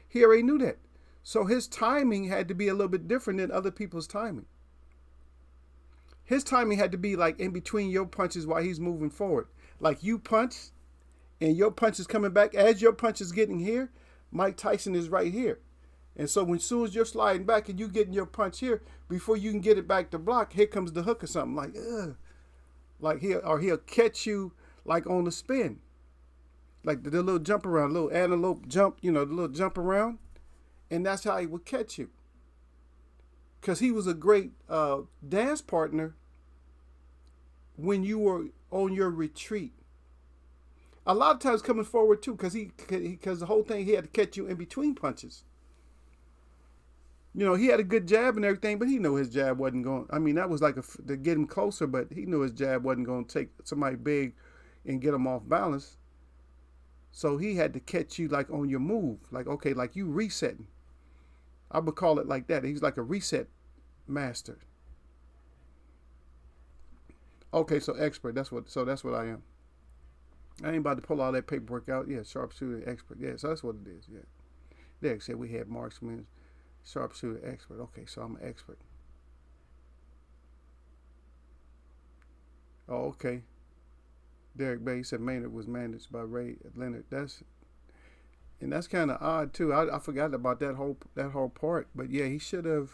Speaker 1: He already knew that. So his timing had to be a little bit different than other people's timing. His timing had to be like in between your punches while he's moving forward. Like you punch and your punch is coming back. As your punch is getting here, Mike Tyson is right here. And so as soon as you're sliding back and you getting your punch here, before you can get it back to block, here comes the hook or something. Like, ugh. Like he'll catch you like on the spin. Like the little jump around, little antelope jump, you know, the little jump around. And that's how he would catch you. Because he was a great dance partner when you were on your retreat. A lot of times coming forward too, because the whole thing, he had to catch you in between punches. You know, he had a good jab and everything, but he knew his jab wasn't going. I mean, that was like to get him closer, but he knew his jab wasn't going to take somebody big and get him off balance. So he had to catch you like on your move, like, okay, like you resetting. I would call it like that. He's like a reset master. Okay, so expert. That's what I am. I ain't about to pull all that paperwork out. Yeah, sharpshooter expert. Yeah, so that's what it is. Yeah. Derek said we had marksman, sharpshooter expert. Okay, so I'm an expert. Oh, okay. Derek Bay said Maynard was managed by Ray Leonard. That's kind of odd too. I forgot about that whole part. But yeah, he should have.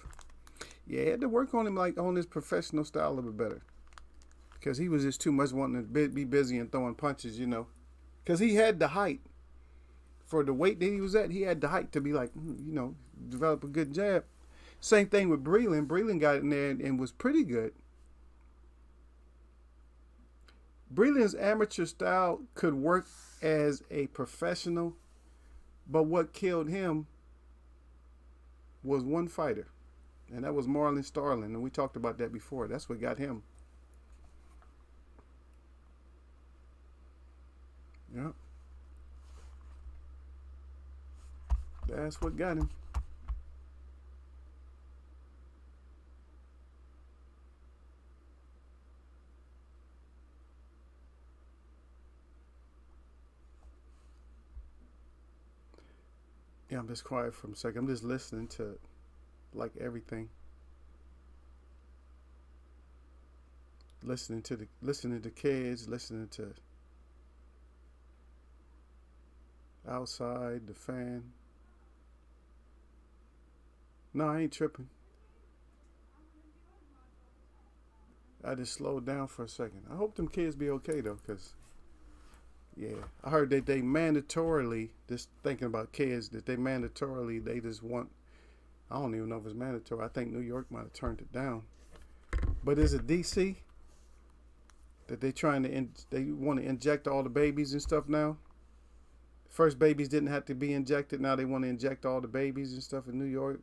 Speaker 1: Yeah, he had to work on him, like on his professional style a little bit better. Because he was just too much wanting to be busy and throwing punches, you know. Because he had the height. For the weight that he was at, he had the height to be like, you know, develop a good jab. Same thing with Breland. Breland got in there and was pretty good. Breland's amateur style could work as a professional, but what killed him was one fighter, and that was Marlon Starling, and we talked about that before. That's what got him. Yeah. That's what got him. Yeah, I'm just quiet for a second. I'm just listening to like everything. Listening to kids, listening to outside, the fan. No, I ain't tripping. I just slowed down for a second. I hope them kids be okay though, cause yeah, I heard that they mandatorily just thinking about kids that they just want. I don't even know if it's mandatory. I think New York might have turned it down. But is it DC that they want to inject all the babies and stuff now? First babies didn't have to be injected. Now they want to inject all the babies and stuff in New York.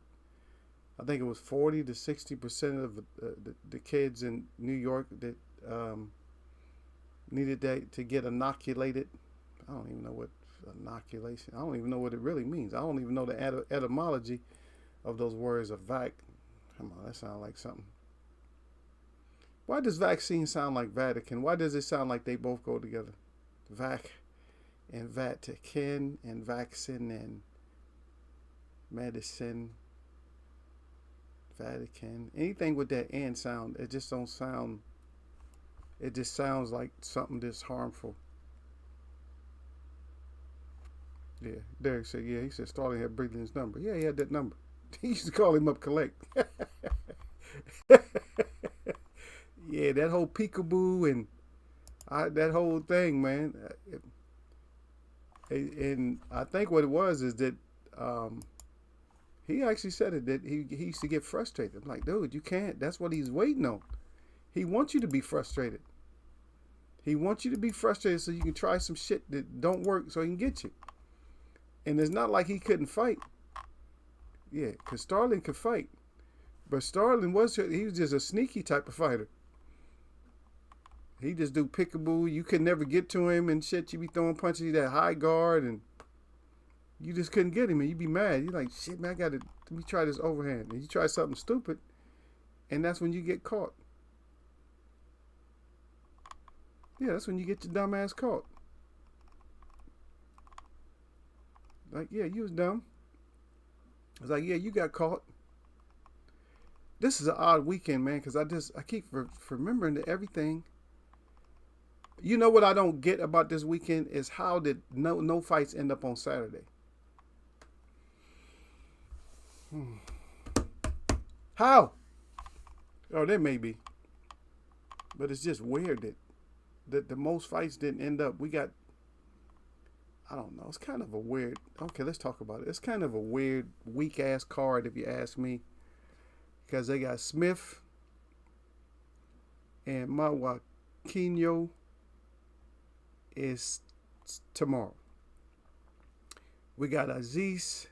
Speaker 1: I think it was 40 to 60% of the kids in New York that needed that to get inoculated. I don't even know what inoculation. I don't even know what it really means. I don't even know the etymology of those words of vac. Come on, that sounds like something. Why does vaccine sound like Vatican? Why does it sound like they both go together? Vac and Vatican and vaccine and medicine. Vatican. Anything with that "and" sound, it just don't sound. It just sounds like something that's harmful. Yeah, Derek said, yeah, he said Starling had Breedling's number. Yeah, he had that number. He used to call him up collect. Yeah, that whole peekaboo and that whole thing, man. And I think what it was is that he actually said it, that he used to get frustrated. I'm like, dude, you can't. That's what he's waiting on. He wants you to be frustrated. He wants you to be frustrated so you can try some shit that don't work so he can get you. And it's not like he couldn't fight. Yeah, because Starling could fight. But Starling he was just a sneaky type of fighter. He just do peekaboo. You could never get to him and shit. You be throwing punches, he that high guard, and you just couldn't get him. And you be mad. You're like, shit, man, let me try this overhand. And you try something stupid, and that's when you get caught. Yeah, that's when you get your dumb ass caught. Like, yeah, you was dumb. I was like, yeah, you got caught. This is an odd weekend, man, because I keep remembering that everything. You know what I don't get about this weekend is how did no fights end up on Saturday? How? Oh, there may be. But it's just weird that the most fights didn't end up. We got, I don't know. It's kind of a weird. Okay, let's talk about it. It's kind of a weird, weak ass card if you ask me, because they got Smith and Mawakinyo is tomorrow. We got Aziz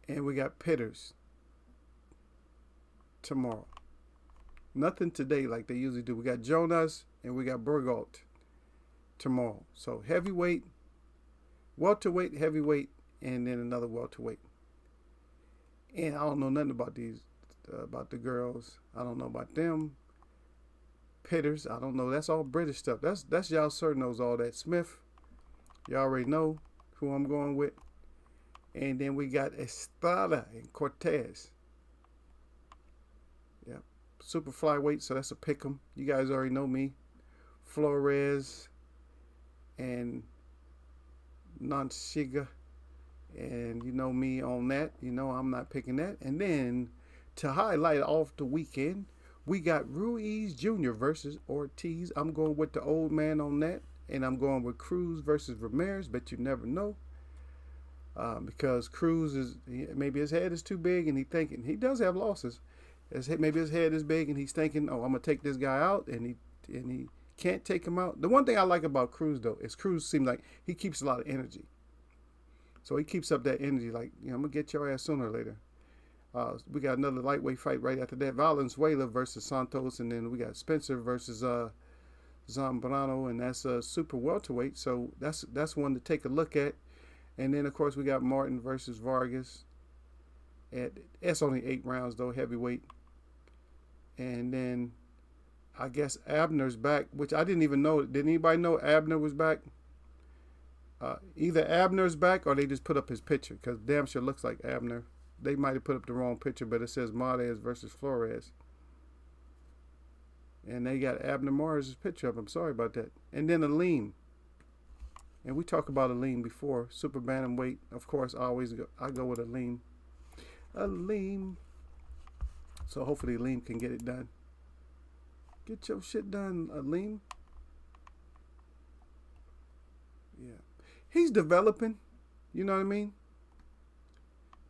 Speaker 1: and we got Pitters tomorrow. Nothing today like they usually do. We got Jonas and we got Bergalt tomorrow. So heavyweight, welterweight, heavyweight, and then another welterweight. And I don't know nothing about about the girls. I don't know about them. Pitters, I don't know. That's all British stuff. That's y'all sir knows all that. Smith, you already know who I'm going with. And then we got Estrada and Cortez. Yeah, super flyweight, so that's a pick 'em. You guys already know me. Flores and Nonsiga. And you know me on that. You know I'm not picking that. And then to highlight off the weekend, we got Ruiz Jr. versus Ortiz. I'm going with the old man on that. And I'm going with Cruz versus Ramirez. But you never know. Because Cruz maybe his head is too big and he does have losses. Maybe his head is big and he's thinking, oh, I'm going to take this guy out. And he can't take him out. The one thing I like about Cruz, though, is Cruz seems like he keeps a lot of energy. So he keeps up that energy like, I'm going to get your ass sooner or later. We got another lightweight fight right after that. Valenzuela versus Santos. And then we got Spencer versus Zambrano. And that's a super welterweight. So that's one to take a look at. And then, of course, we got Martin versus Vargas. It's only 8 rounds, though, heavyweight. And then I guess Abner's back, which I didn't even know. Did anybody know Abner was back? Either Abner's back or they just put up his picture because damn sure looks like Abner. They might have put up the wrong picture, but it says Marquez versus Flores. And they got Abner Mares' picture up. I'm sorry about that. And then Aleem. And we talked about Aleem before. Super bantamweight. Of course, I go with Aleem. Aleem. So hopefully Aleem can get it done. Get your shit done, Aleem. Yeah. He's developing. You know what I mean?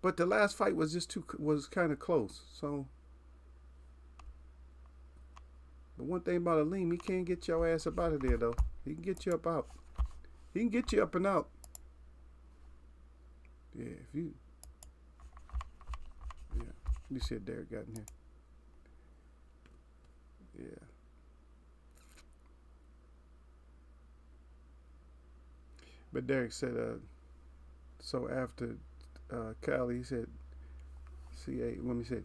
Speaker 1: But the last fight was kind of close. So, but one thing about Aleem, he can't get your ass up out of there, though. He can get you up out. He can get you up and out. Yeah, if you... Yeah. Let me see if Derek got in here. Yeah. But Derek said, so after Cali, he said, let me say,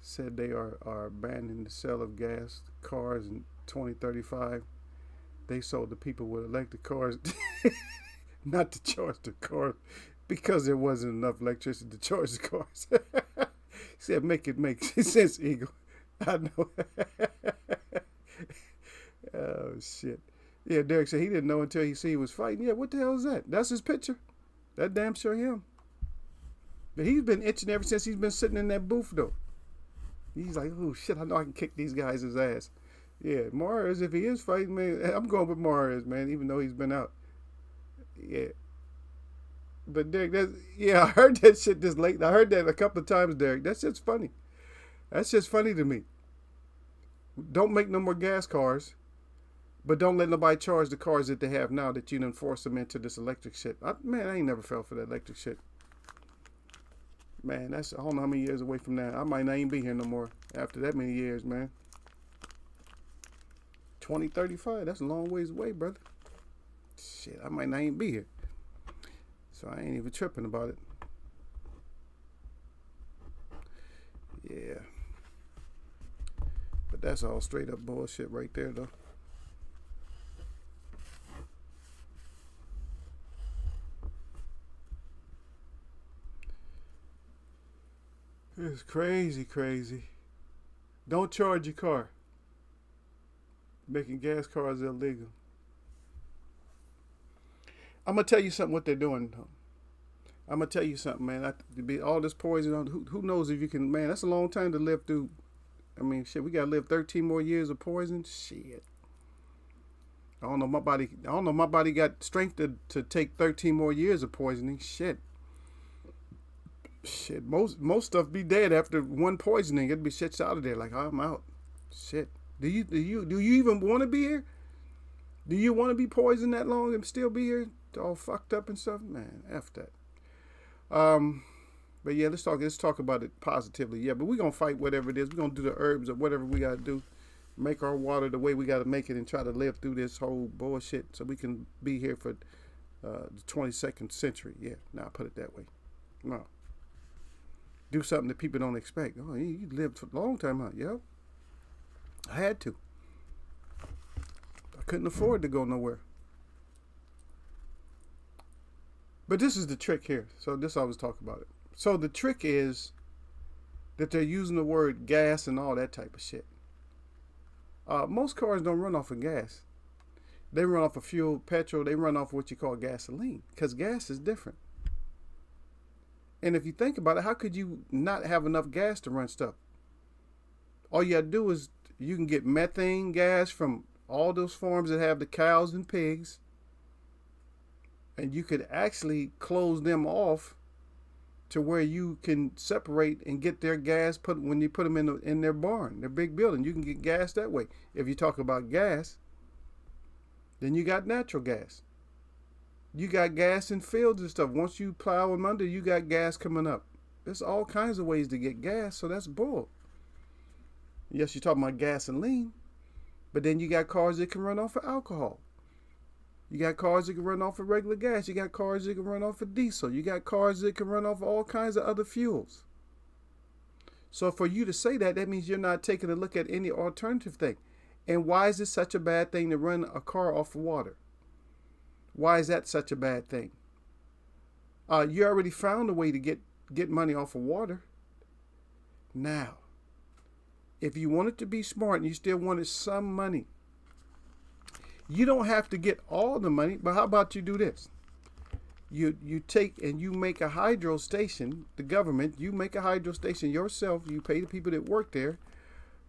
Speaker 1: said they are banning the sale of gas cars in 2035. They sold the people with electric cars not to charge the cars because there wasn't enough electricity to charge the cars. He said, make it make sense, Eagle. I know. Oh, shit. Yeah, Derek said he didn't know until he was fighting. Yeah, what the hell is that? That's his picture. That damn sure him. But he's been itching ever since he's been sitting in that booth, though. He's like, oh, shit, I know I can kick these guys' ass. Yeah, Mares, if he is fighting, man, I'm going with Mares, man, even though he's been out. Yeah. But, Derek, I heard that shit this late. I heard that a couple of times, Derek. That shit's funny. That's just funny to me. Don't make no more gas cars, but don't let nobody charge the cars that they have now that you done force them into this electric shit. I ain't never fell for that electric shit. Man, that's I don't know how many years away from that. I might not even be here no more after that many years, man. 2035, that's a long ways away, brother. Shit, I might not even be here. So I ain't even tripping about it. Yeah. But that's all straight up bullshit right there, though. It's crazy, crazy. Don't charge your car. Making gas cars illegal. I'm going to tell you something what they're doing. I'm going to tell you something, man. All this poison on, who knows if you can, man, that's a long time to live through. I mean, shit, we got to live 13 more years of poison. Shit. I don't know my body got strength to take 13 more years of poisoning. Shit. Most stuff be dead after one poisoning. It'd be shit out of there like, oh, I'm out. Shit. Do you even want to be here? Do you want to be poisoned that long and still be here, all fucked up and stuff? Man, F that. But yeah, let's talk about it positively. Yeah, but we're gonna fight whatever it is. We're gonna do the herbs or whatever we gotta do. Make our water the way we gotta make it and try to live through this whole bullshit so we can be here for the 22nd century. Yeah, now put it that way. No. Do something that people don't expect. Oh, you lived for a long time, huh? Yeah. I had to. I couldn't afford to go nowhere. But this is the trick here. So this I always talk about it. So the trick is that they're using the word gas and all that type of shit. Most cars don't run off of gas. They run off of fuel, petrol. They run off of what you call gasoline. Because gas is different. And if you think about it, how could you not have enough gas to run stuff? All you gotta do is you can get methane gas from all those farms that have the cows and pigs. And you could actually close them off to where you can separate and get their gas when you put them in their barn, their big building. You can get gas that way. If you talk about gas, then you got natural gas. You got gas in fields and stuff. Once you plow them under, you got gas coming up. There's all kinds of ways to get gas, so that's bull. Yes, you're talking about gasoline, but then you got cars that can run off of alcohol. You got cars that can run off of regular gas. You got cars that can run off of diesel. You got cars that can run off of all kinds of other fuels. So for you to say that means you're not taking a look at any alternative thing. And why is it such a bad thing to run a car off of water? Why is that such a bad thing? You already found a way to get money off of water. Now, if you wanted to be smart and you still wanted some money, you don't have to get all the money, but how about you do this? You take and you make a hydro station, the government, you make a hydro station yourself, you pay the people that work there,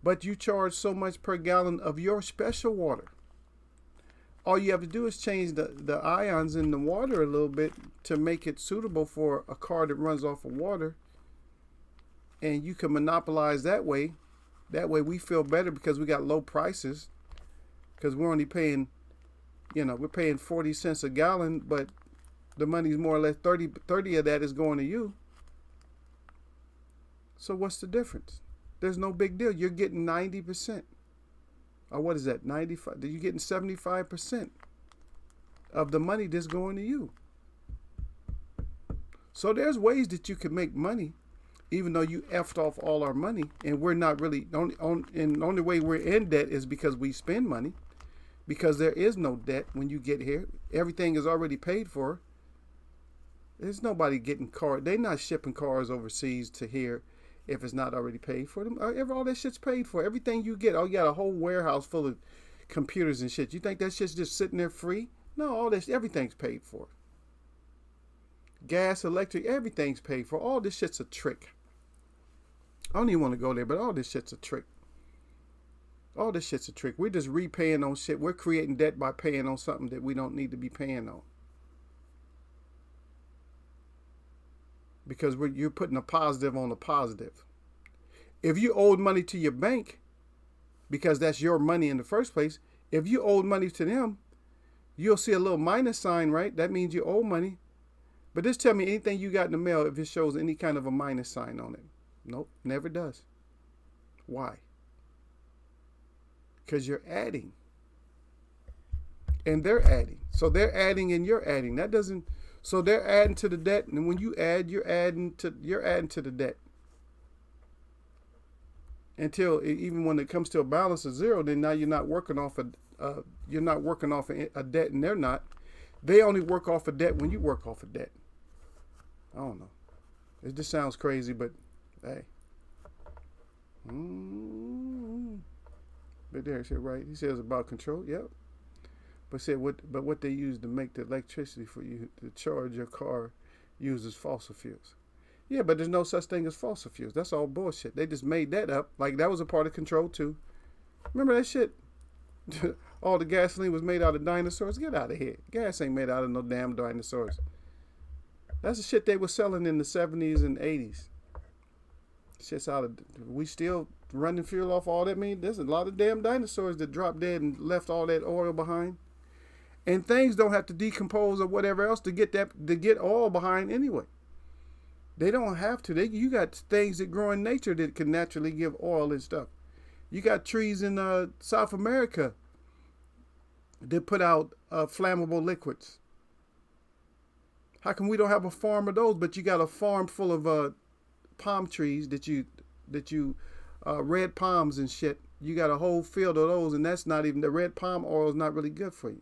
Speaker 1: but you charge so much per gallon of your special water. All you have to do is change the ions in the water a little bit to make it suitable for a car that runs off of water. And you can monopolize that way. That way we feel better because we got low prices. Because we're only paying, we're paying 40 cents a gallon, but the money's more or less 30 of that is going to you. So what's the difference? There's no big deal. You're getting 90%. Or what is that? 95? You're getting 75% of the money that's going to you. So there's ways that you can make money, even though you effed off all our money, and we're not really and the only way we're in debt is because we spend money, because there is no debt when you get here. Everything is already paid for. There's nobody getting cars. They're not shipping cars overseas to here if it's not already paid for them. All that shit's paid for. Everything you get. Oh, you got a whole warehouse full of computers and shit. You think that shit's just sitting there free? No, everything's paid for. Gas, electric, everything's paid for. All this shit's a trick. I don't even want to go there, but all this shit's a trick. All this shit's a trick. We're just repaying on shit. We're creating debt by paying on something that we don't need to be paying on. Because you're putting a positive on a positive. If you owed money to your bank, because that's your money in the first place, if you owed money to them, you'll see a little minus sign, right? That means you owe money. But just tell me anything you got in the mail if it shows any kind of a minus sign on it. Nope, never does. Why? Because you're adding. And they're adding. So they're adding and you're adding. That doesn't... So they're adding to the debt, and when you add, you're adding to the debt. Until even when it comes to a balance of zero, then now you're not working off a debt, and they're not. They only work off a debt when you work off a debt. I don't know. It just sounds crazy, but hey. But Derek said right. He says about control. Yep. But what they use to make the electricity for you to charge your car uses fossil fuels. Yeah, but there's no such thing as fossil fuels. That's all bullshit. They just made that up. Like that was a part of control too. Remember that shit? All the gasoline was made out of dinosaurs. Get out of here. Gas ain't made out of no damn dinosaurs. That's the shit they were selling in the 70s and 80s. Shit's out of... We still running fuel off all that. I mean, there's a lot of damn dinosaurs that dropped dead and left all that oil behind. And things don't have to decompose or whatever else to get oil behind anyway. They don't have to. You got things that grow in nature that can naturally give oil and stuff. You got trees in South America that put out flammable liquids. How come we don't have a farm of those, but you got a farm full of palm trees that you red palms and shit. You got a whole field of those, and that's not even... The red palm oil is not really good for you.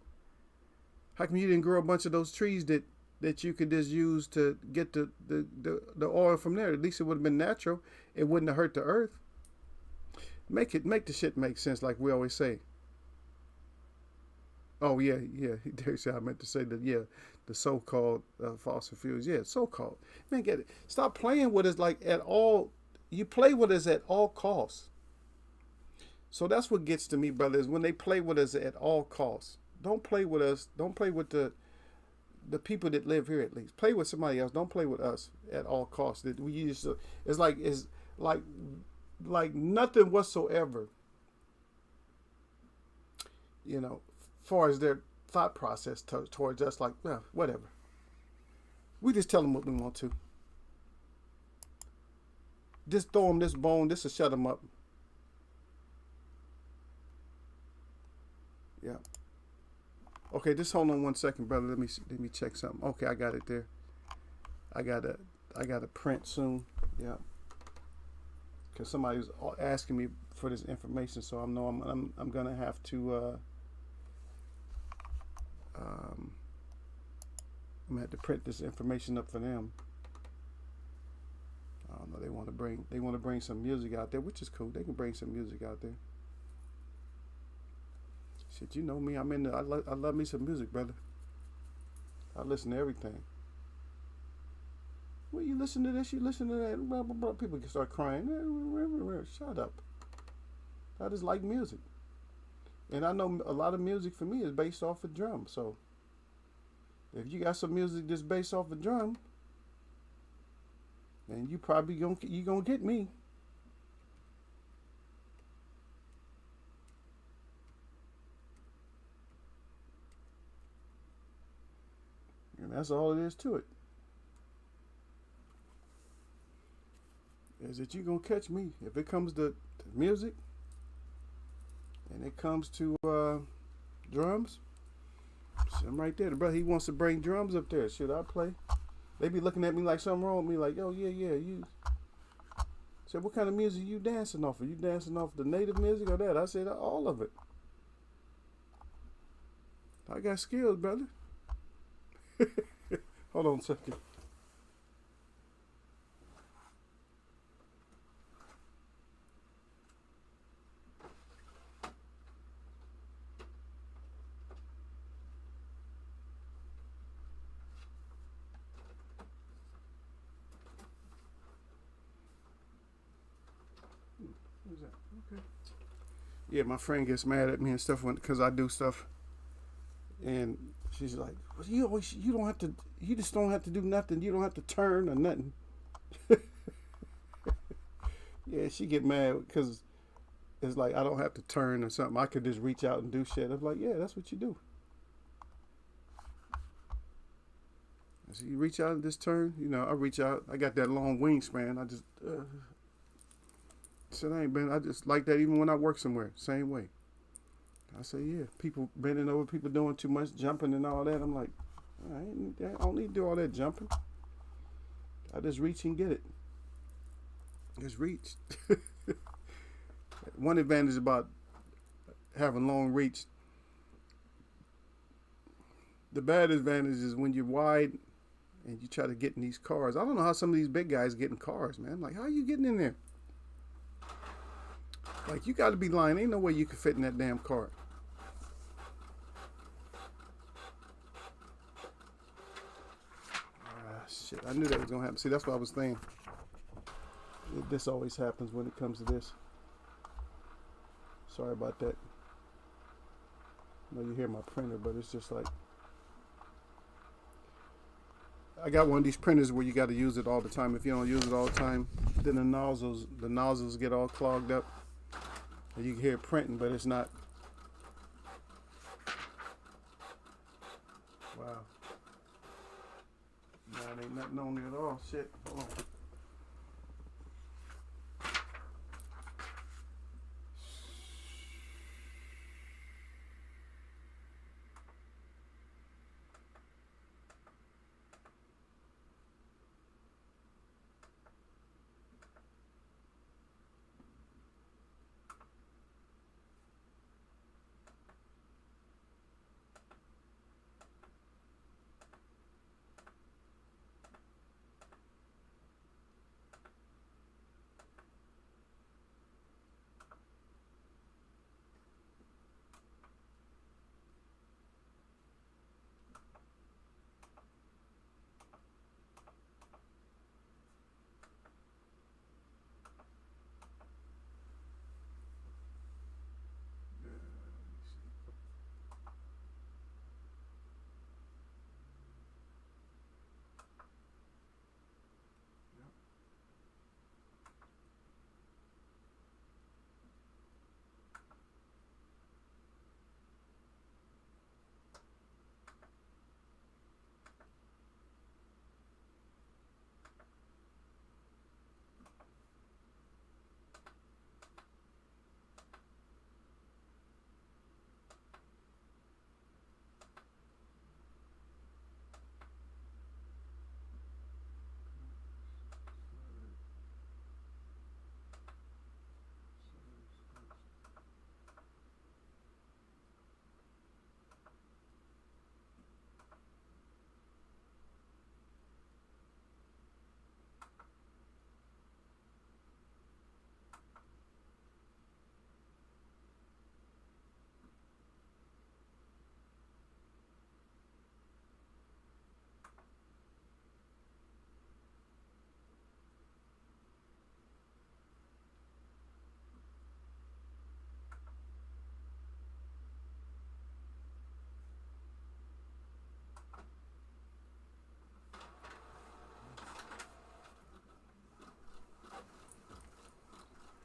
Speaker 1: How come you didn't grow a bunch of those trees that you could just use to get the oil from there? At least it would have been natural. It wouldn't have hurt the earth. Make the shit make sense, like we always say. Oh yeah. I meant to say that. Yeah, the so-called fossil fuels. Yeah, so-called. Man, get it. Stop playing with us like at all. You play with us at all costs. So that's what gets to me, brothers. When they play with us at all costs. Don't play with us. Don't play with the people that live here. At least play with somebody else. Don't play with us at all costs. That we use. It's like nothing whatsoever. Far as their thought process towards us, like, well, whatever. We just tell them what we want to. Just throw them this bone. This will shut them up. Yeah. Okay, just hold on 1 second, brother. Let me check something. Okay, I got it there. I got a print soon. Yeah. Because somebody was asking me for this information, so I know I'm gonna have to I'm gonna have to print this information up for them. I don't know. They want to bring some music out there, which is cool. They can bring some music out there. Shit, you know me. I love me some music, brother. I listen to everything. Well, you listen to this, you listen to that. Blah, blah, blah. People can start crying. Shut up. I just like music, and I know a lot of music for me is based off of drum. So if you got some music that's based off of drum, then you probably gonna get me. And that's all it is to it. Is that you gonna catch me if it comes to music and it comes to drums? Shit, I'm right there. The brother, he wants to bring drums up there. Should I play? They be looking at me like something wrong with me. Like, oh yeah, you. Said, what kind of music you dancing off of? You dancing off the native music or that? I said, all of it. I got skills, brother. Hold on a second. Who's that? Okay. Yeah, my friend gets mad at me and stuff because I do stuff, and she's like, well, you just don't have to do nothing. You don't have to turn or nothing. Yeah, she get mad because it's like I don't have to turn or something. I could just reach out and do shit. I'm like, yeah, that's what you do. So you reach out and just turn. You know, I reach out. I got that long wingspan. I just said I just like that even when I work somewhere. Same way. I say, yeah, people bending over, people doing too much jumping and all that. I'm like, I don't need to do all that jumping. I just reach and get it. Just reach. One advantage about having long reach. The bad advantage is when you're wide and you try to get in these cars. I don't know how some of these big guys get in cars, man. Like, how are you getting in there? Like, you got to be lying. Ain't no way you can fit in that damn car. Shit, I knew that was going to happen. See, that's what I was saying. This always happens when it comes to this. Sorry about that. I know you hear my printer, but it's just like, I got one of these printers where you got to use it all the time. If you don't use it all the time, then the nozzles get all clogged up. And you can hear it printing, but it's not. Wow. Nah, it ain't nothing on there at all. Shit. Hold on.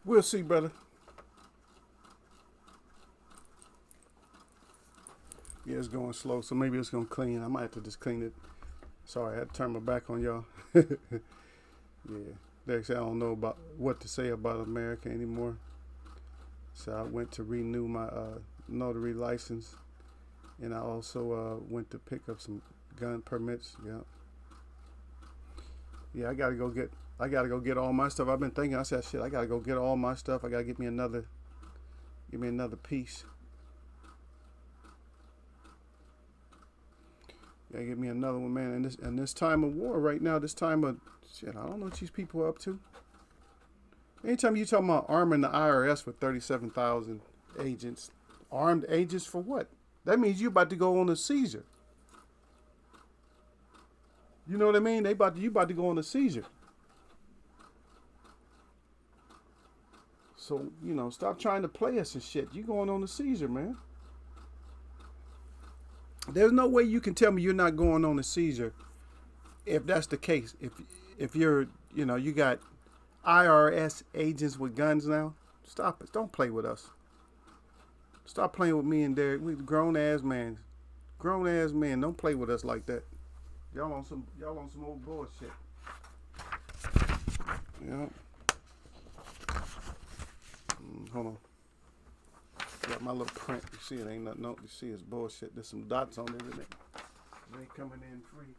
Speaker 1: We'll see, brother. Yeah, it's going slow, so maybe it's gonna clean. I might have to just clean it. Sorry, I had to turn my back on y'all. Yeah, Dex, I don't know about what to say about America anymore. So I went to renew my notary license, and I also went to pick up some gun permits. Yeah, yeah, I gotta go get all my stuff. I've been thinking. I said, shit, I gotta go get all my stuff. I gotta give me another piece. Gotta give me another one, man. And this time of war right now, this time of shit, I don't know what these people are up to. Anytime you talking about arming the IRS with 37,000 agents, armed agents for what? That means you about to go on a seizure. You know what I mean? You about to go on a seizure. So, stop trying to play us and shit. You going on a seizure, man. There's no way you can tell me you're not going on a seizure if that's the case. If you're, you got IRS agents with guns now, stop it. Don't play with us. Stop playing with me and Derek. We grown ass man. Grown ass men. Don't play with us like that. Y'all on some old bullshit. Yeah. Hold on. Got my little print. You see it ain't nothing. No, you see it's bullshit. There's some dots on it, isn't it? They ain't coming in free.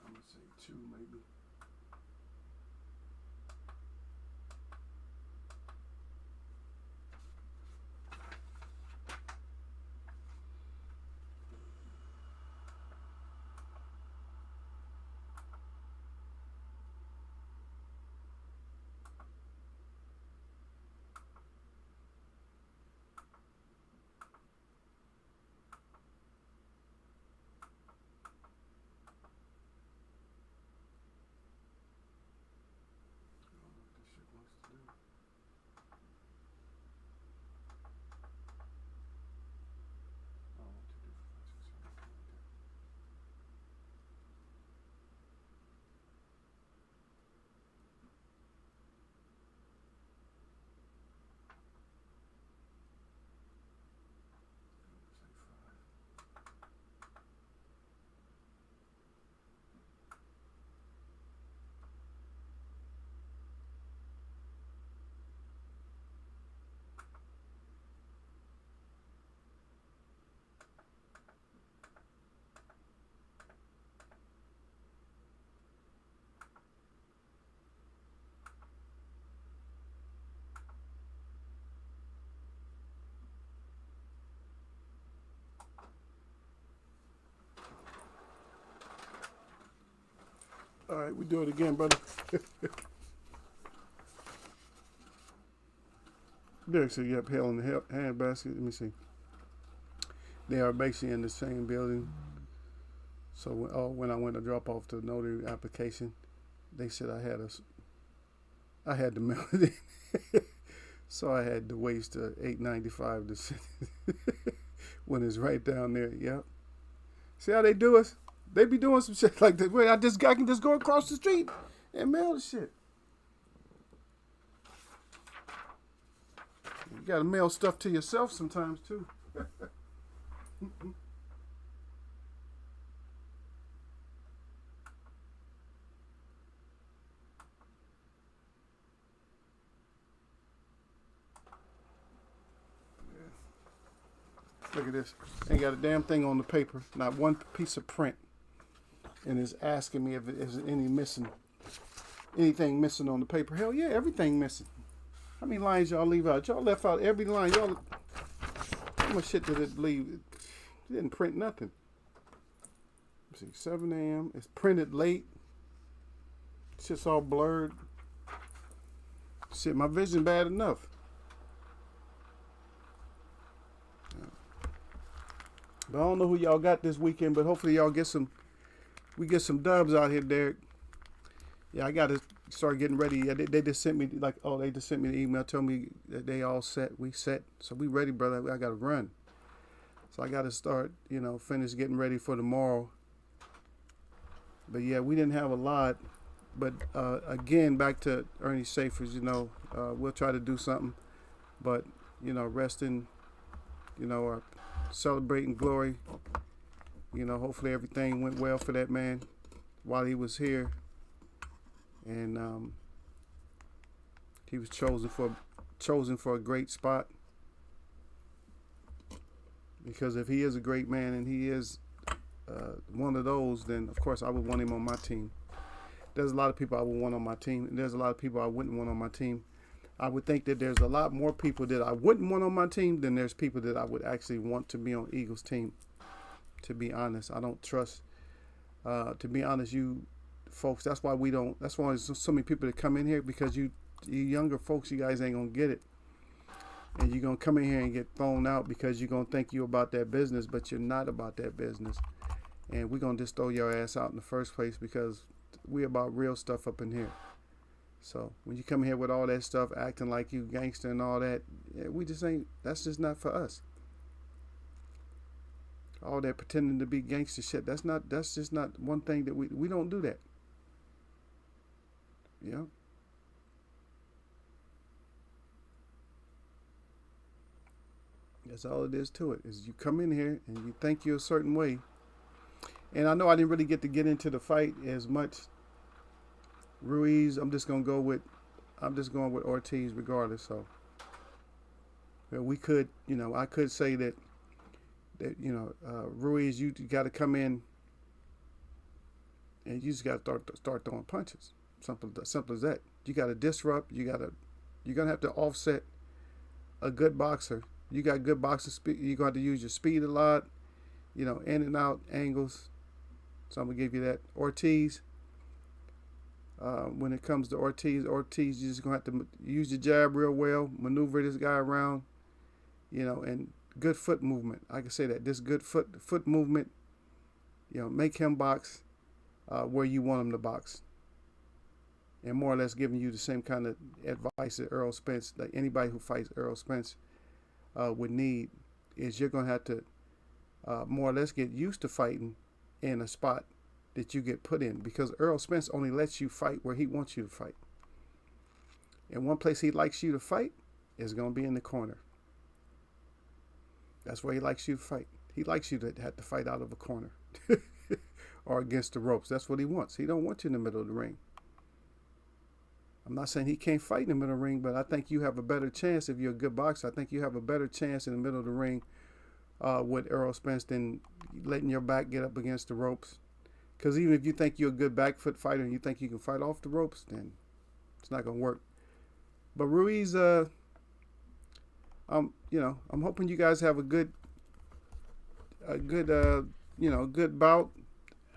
Speaker 1: I'm gonna say 2 maybe. All right, we do it again, brother. Derek said, yep, hell in the handbasket. Let me see. They are basically in the same building. So when I went to drop off the notary application, they said I had to mail it in. So I had to waste $8.95 to send it when it's right down there. Yep. See how they do us? They be doing some shit like that. Wait, I can just go across the street and mail the shit. You gotta mail stuff to yourself sometimes too. Look at this. Ain't got a damn thing on the paper. Not one piece of print. And it's asking me if there's anything missing on the paper. Hell yeah, everything missing. How many lines y'all leave out? Y'all left out every line. How much shit did it leave? It didn't print nothing. Let's see, 7 a.m. It's printed late. It's just all blurred. Shit, my vision bad enough. But I don't know who y'all got this weekend, but hopefully y'all get some. We get some dubs out here, Derek. Yeah, I gotta start getting ready. Yeah, they just sent me they just sent me the email, telling me that they all set. We set, so we ready, brother. I gotta run. So I gotta start, finish getting ready for tomorrow. But yeah, we didn't have a lot. But again, back to Ernie Schaefer's, we'll try to do something. But, resting, or celebrating glory. Hopefully everything went well for that man while he was here. And he was chosen for a great spot. Because if he is a great man and he is one of those, then of course I would want him on my team. There's a lot of people I would want on my team, and there's a lot of people I wouldn't want on my team. I would think that there's a lot more people that I wouldn't want on my team than there's people that I would actually want to be on Eagles' team. To be honest, I don't trust. To be honest, you folks, that's why there's so many people that come in here, because you younger folks, you guys ain't gonna get it. And you're going to come in here and get thrown out because you're going to think you're about that business, but you're not about that business. And we're going to just throw your ass out in the first place because we're about real stuff up in here. So when you come here with all that stuff, acting like you gangster and all that, that's just not for us. All that pretending to be gangster shit, that's just not one thing that we don't do that. Yeah. That's all it is to it. Is you come in here and you think you're a certain way. And I know I didn't really get into the fight as much. Ruiz, I'm just going with Ortiz regardless. So we could, I could say that Ruiz, you got to come in and you just got to start throwing punches. Simple as that. You got to disrupt. You're going to have to offset a good boxer. You got good boxing speed. You're going to have to use your speed a lot, in and out angles. So I'm going to give you that. Ortiz, when it comes to Ortiz, you're just going to have to use your jab real well, maneuver this guy around, and good foot movement. I can say that. This good foot movement, make him box where you want him to box. And more or less giving you the same kind of advice that Errol Spence, like anybody who fights Errol Spence, would need, is you're going to have to more or less get used to fighting in a spot that you get put in, because Errol Spence only lets you fight where he wants you to fight. And one place he likes you to fight is going to be in the corner. That's where he likes you to fight. He likes you to have to fight out of a corner or against the ropes. That's what he wants. He don't want you in the middle of the ring. I'm not saying he can't fight in the middle of the ring, but I think you have a better chance if you're a good boxer. I think you have a better chance in the middle of the ring with Errol Spence than letting your back get up against the ropes. Because even if you think you're a good back foot fighter and you think you can fight off the ropes, then it's not going to work. But Ruiz, I'm hoping you guys have a good bout.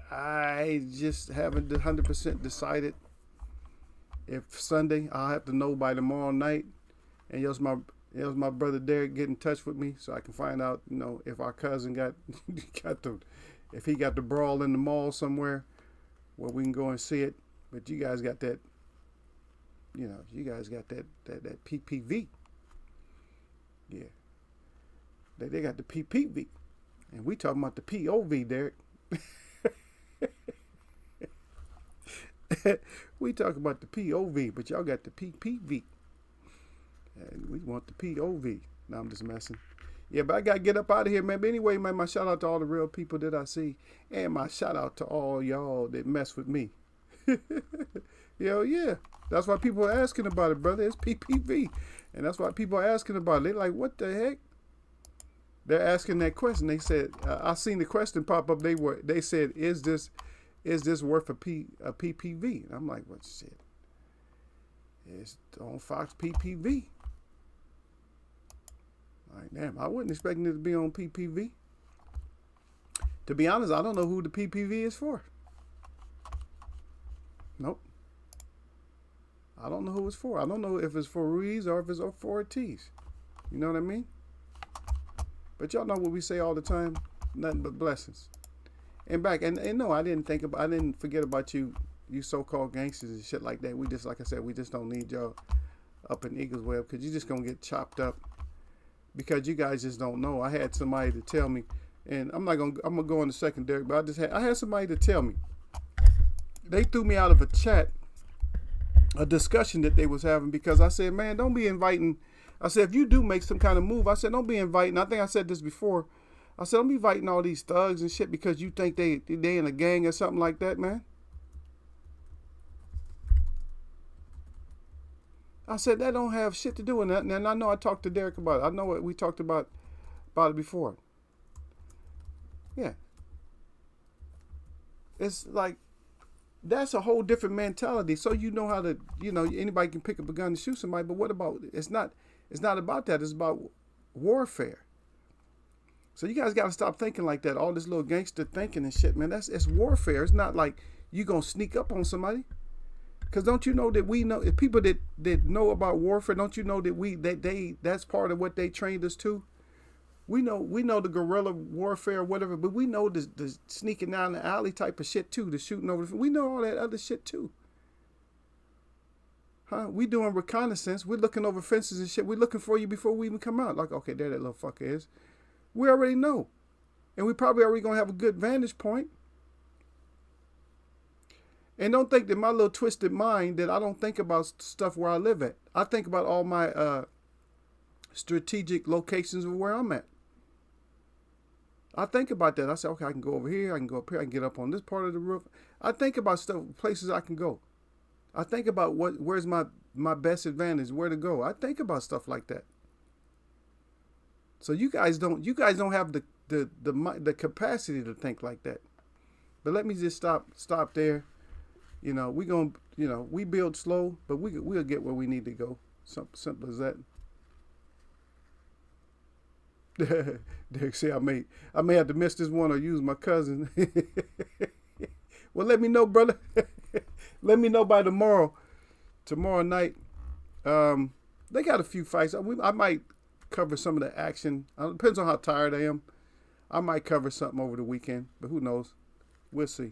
Speaker 1: I just haven't 100% decided. If Sunday, I'll have to know by tomorrow night. And it was my brother Derek get in touch with me so I can find out, if our cousin if he got the brawl in the mall somewhere where we can go and see it. But you guys got that, that PPV. Yeah. They got the PPV. And we talking about the POV, Derek. We talk about the POV, but y'all got the PPV. And we want the POV. No, I'm just messing. Yeah, but I got to get up out of here, man. But anyway, man, my shout out to all the real people that I see. And my shout out to all y'all that mess with me. Hell yeah. That's why people are asking about it, brother. It's PPV. And that's why people are asking about it. They're like, what the heck? They're asking that question. They said, I seen the question pop up. They said, is this worth a PPV? And I'm like, what shit? It's on Fox PPV. Like, damn, I wasn't expecting it to be on PPV. To be honest, I don't know who the PPV is for. Nope. I don't know who it's for. I don't know if it's for Ruiz or if it's for Ortiz. You know what I mean? But y'all know what we say all the time. Nothing but blessings. And back, and no, I didn't forget about you so-called gangsters and shit like that. We just, like I said, we just don't need y'all up in Eagles Web, because you're just going to get chopped up because you guys just don't know. I had somebody to tell me, and I'm going to go in a second, Derek, but I had somebody to tell me. They threw me out of a chat, a discussion that they was having, because I said, man, don't be inviting. I said, if you do make some kind of move, I said, don't be inviting. I think I said this before. I said, don't be inviting all these thugs and shit because you think they in a gang or something like that, man. I said, that don't have shit to do with that. And I know I talked to Derek about it. I know what we talked about it before. Yeah. It's like, that's a whole different mentality. So you know how to, anybody can pick up a gun and shoot somebody, but what about, it's not about that. It's about warfare. So you guys got to stop thinking like that. All this little gangster thinking and shit, man, it's warfare. It's not like you going to sneak up on somebody. Because don't you know that we know, if people that know about warfare, don't you know that that's part of what they trained us to? We know the guerrilla warfare or whatever, but we know the sneaking down the alley type of shit too, the shooting over. We know all that other shit too. Huh? We doing reconnaissance. We're looking over fences and shit. We're looking for you before we even come out. Like, okay, there that little fucker is. We already know. And we probably already going to have a good vantage point. And don't think that my little twisted mind that I don't think about stuff where I live at. I think about all my strategic locations of where I'm at. I think about that. I say, okay, I can go over here. I can go up here. I can get up on this part of the roof. I think about stuff, places I can go. I think about where's my best advantage, where to go. I think about stuff like that. So you guys don't have the capacity to think like that. But let me just stop there. We build slow, but we'll get where we need to go. Simple as that. Derek say I may have to miss this one or use my cousin. Well, let me know, brother. Let me know by tomorrow night. They got a few fights. I might cover some of the action. Depends on how tired I am. I might cover something over the weekend, but who knows? We'll see.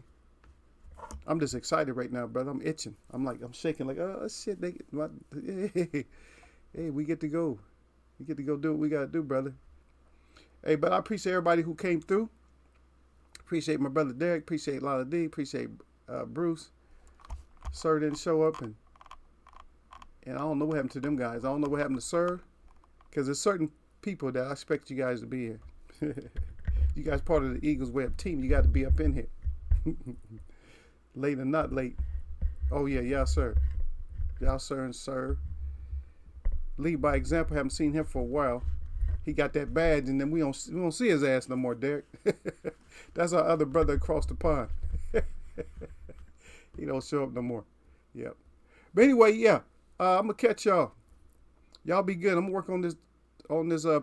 Speaker 1: I'm just excited right now, brother. I'm itching. I'm shaking like, oh shit. Hey, we get to go. We get to go do what we got to do, brother. Hey, but I appreciate everybody who came through. Appreciate my brother Derek. Appreciate Lala D. Appreciate Bruce. Sir didn't show up, and I don't know what happened to them guys. I don't know what happened to Sir, because there's certain people that I expect you guys to be here. You guys part of the Eagles Web team. You got to be up in here. Late or not late. Oh yeah, y'all sir. Y'all sir and sir. Lead by example. Haven't seen him for a while. He got that badge, and then we don't see his ass no more, Derek. That's our other brother across the pond. He don't show up no more. Yep. But anyway, yeah. I'm gonna catch y'all. Y'all be good. I'm gonna work on this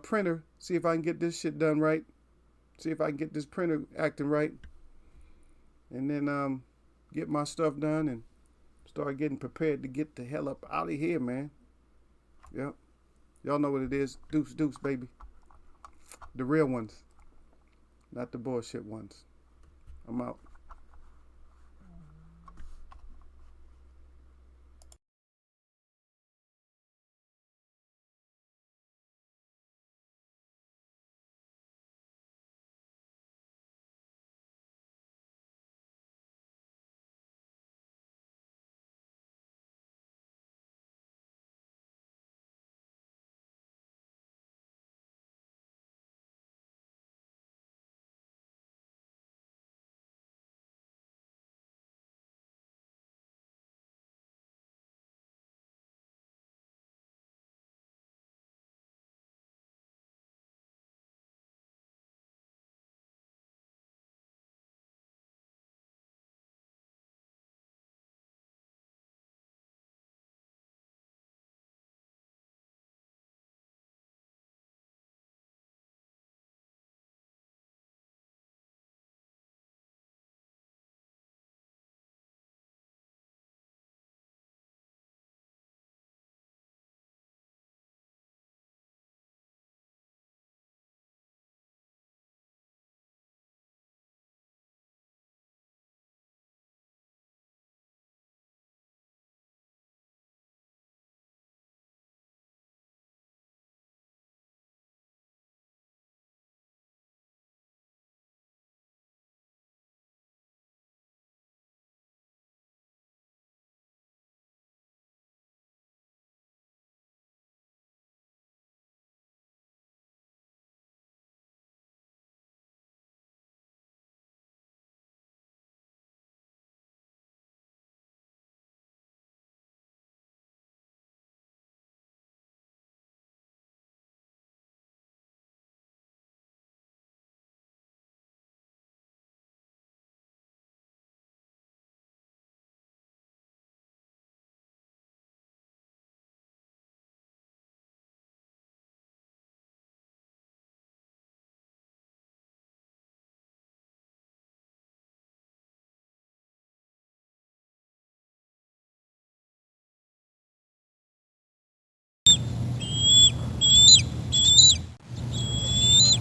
Speaker 1: printer. See if I can get this shit done right. See if I can get this printer acting right. And then get my stuff done and start getting prepared to get the hell up out of here, man. Yep. Y'all know what it is. Deuce, deuce, baby. The real ones. Not the bullshit ones. I'm out.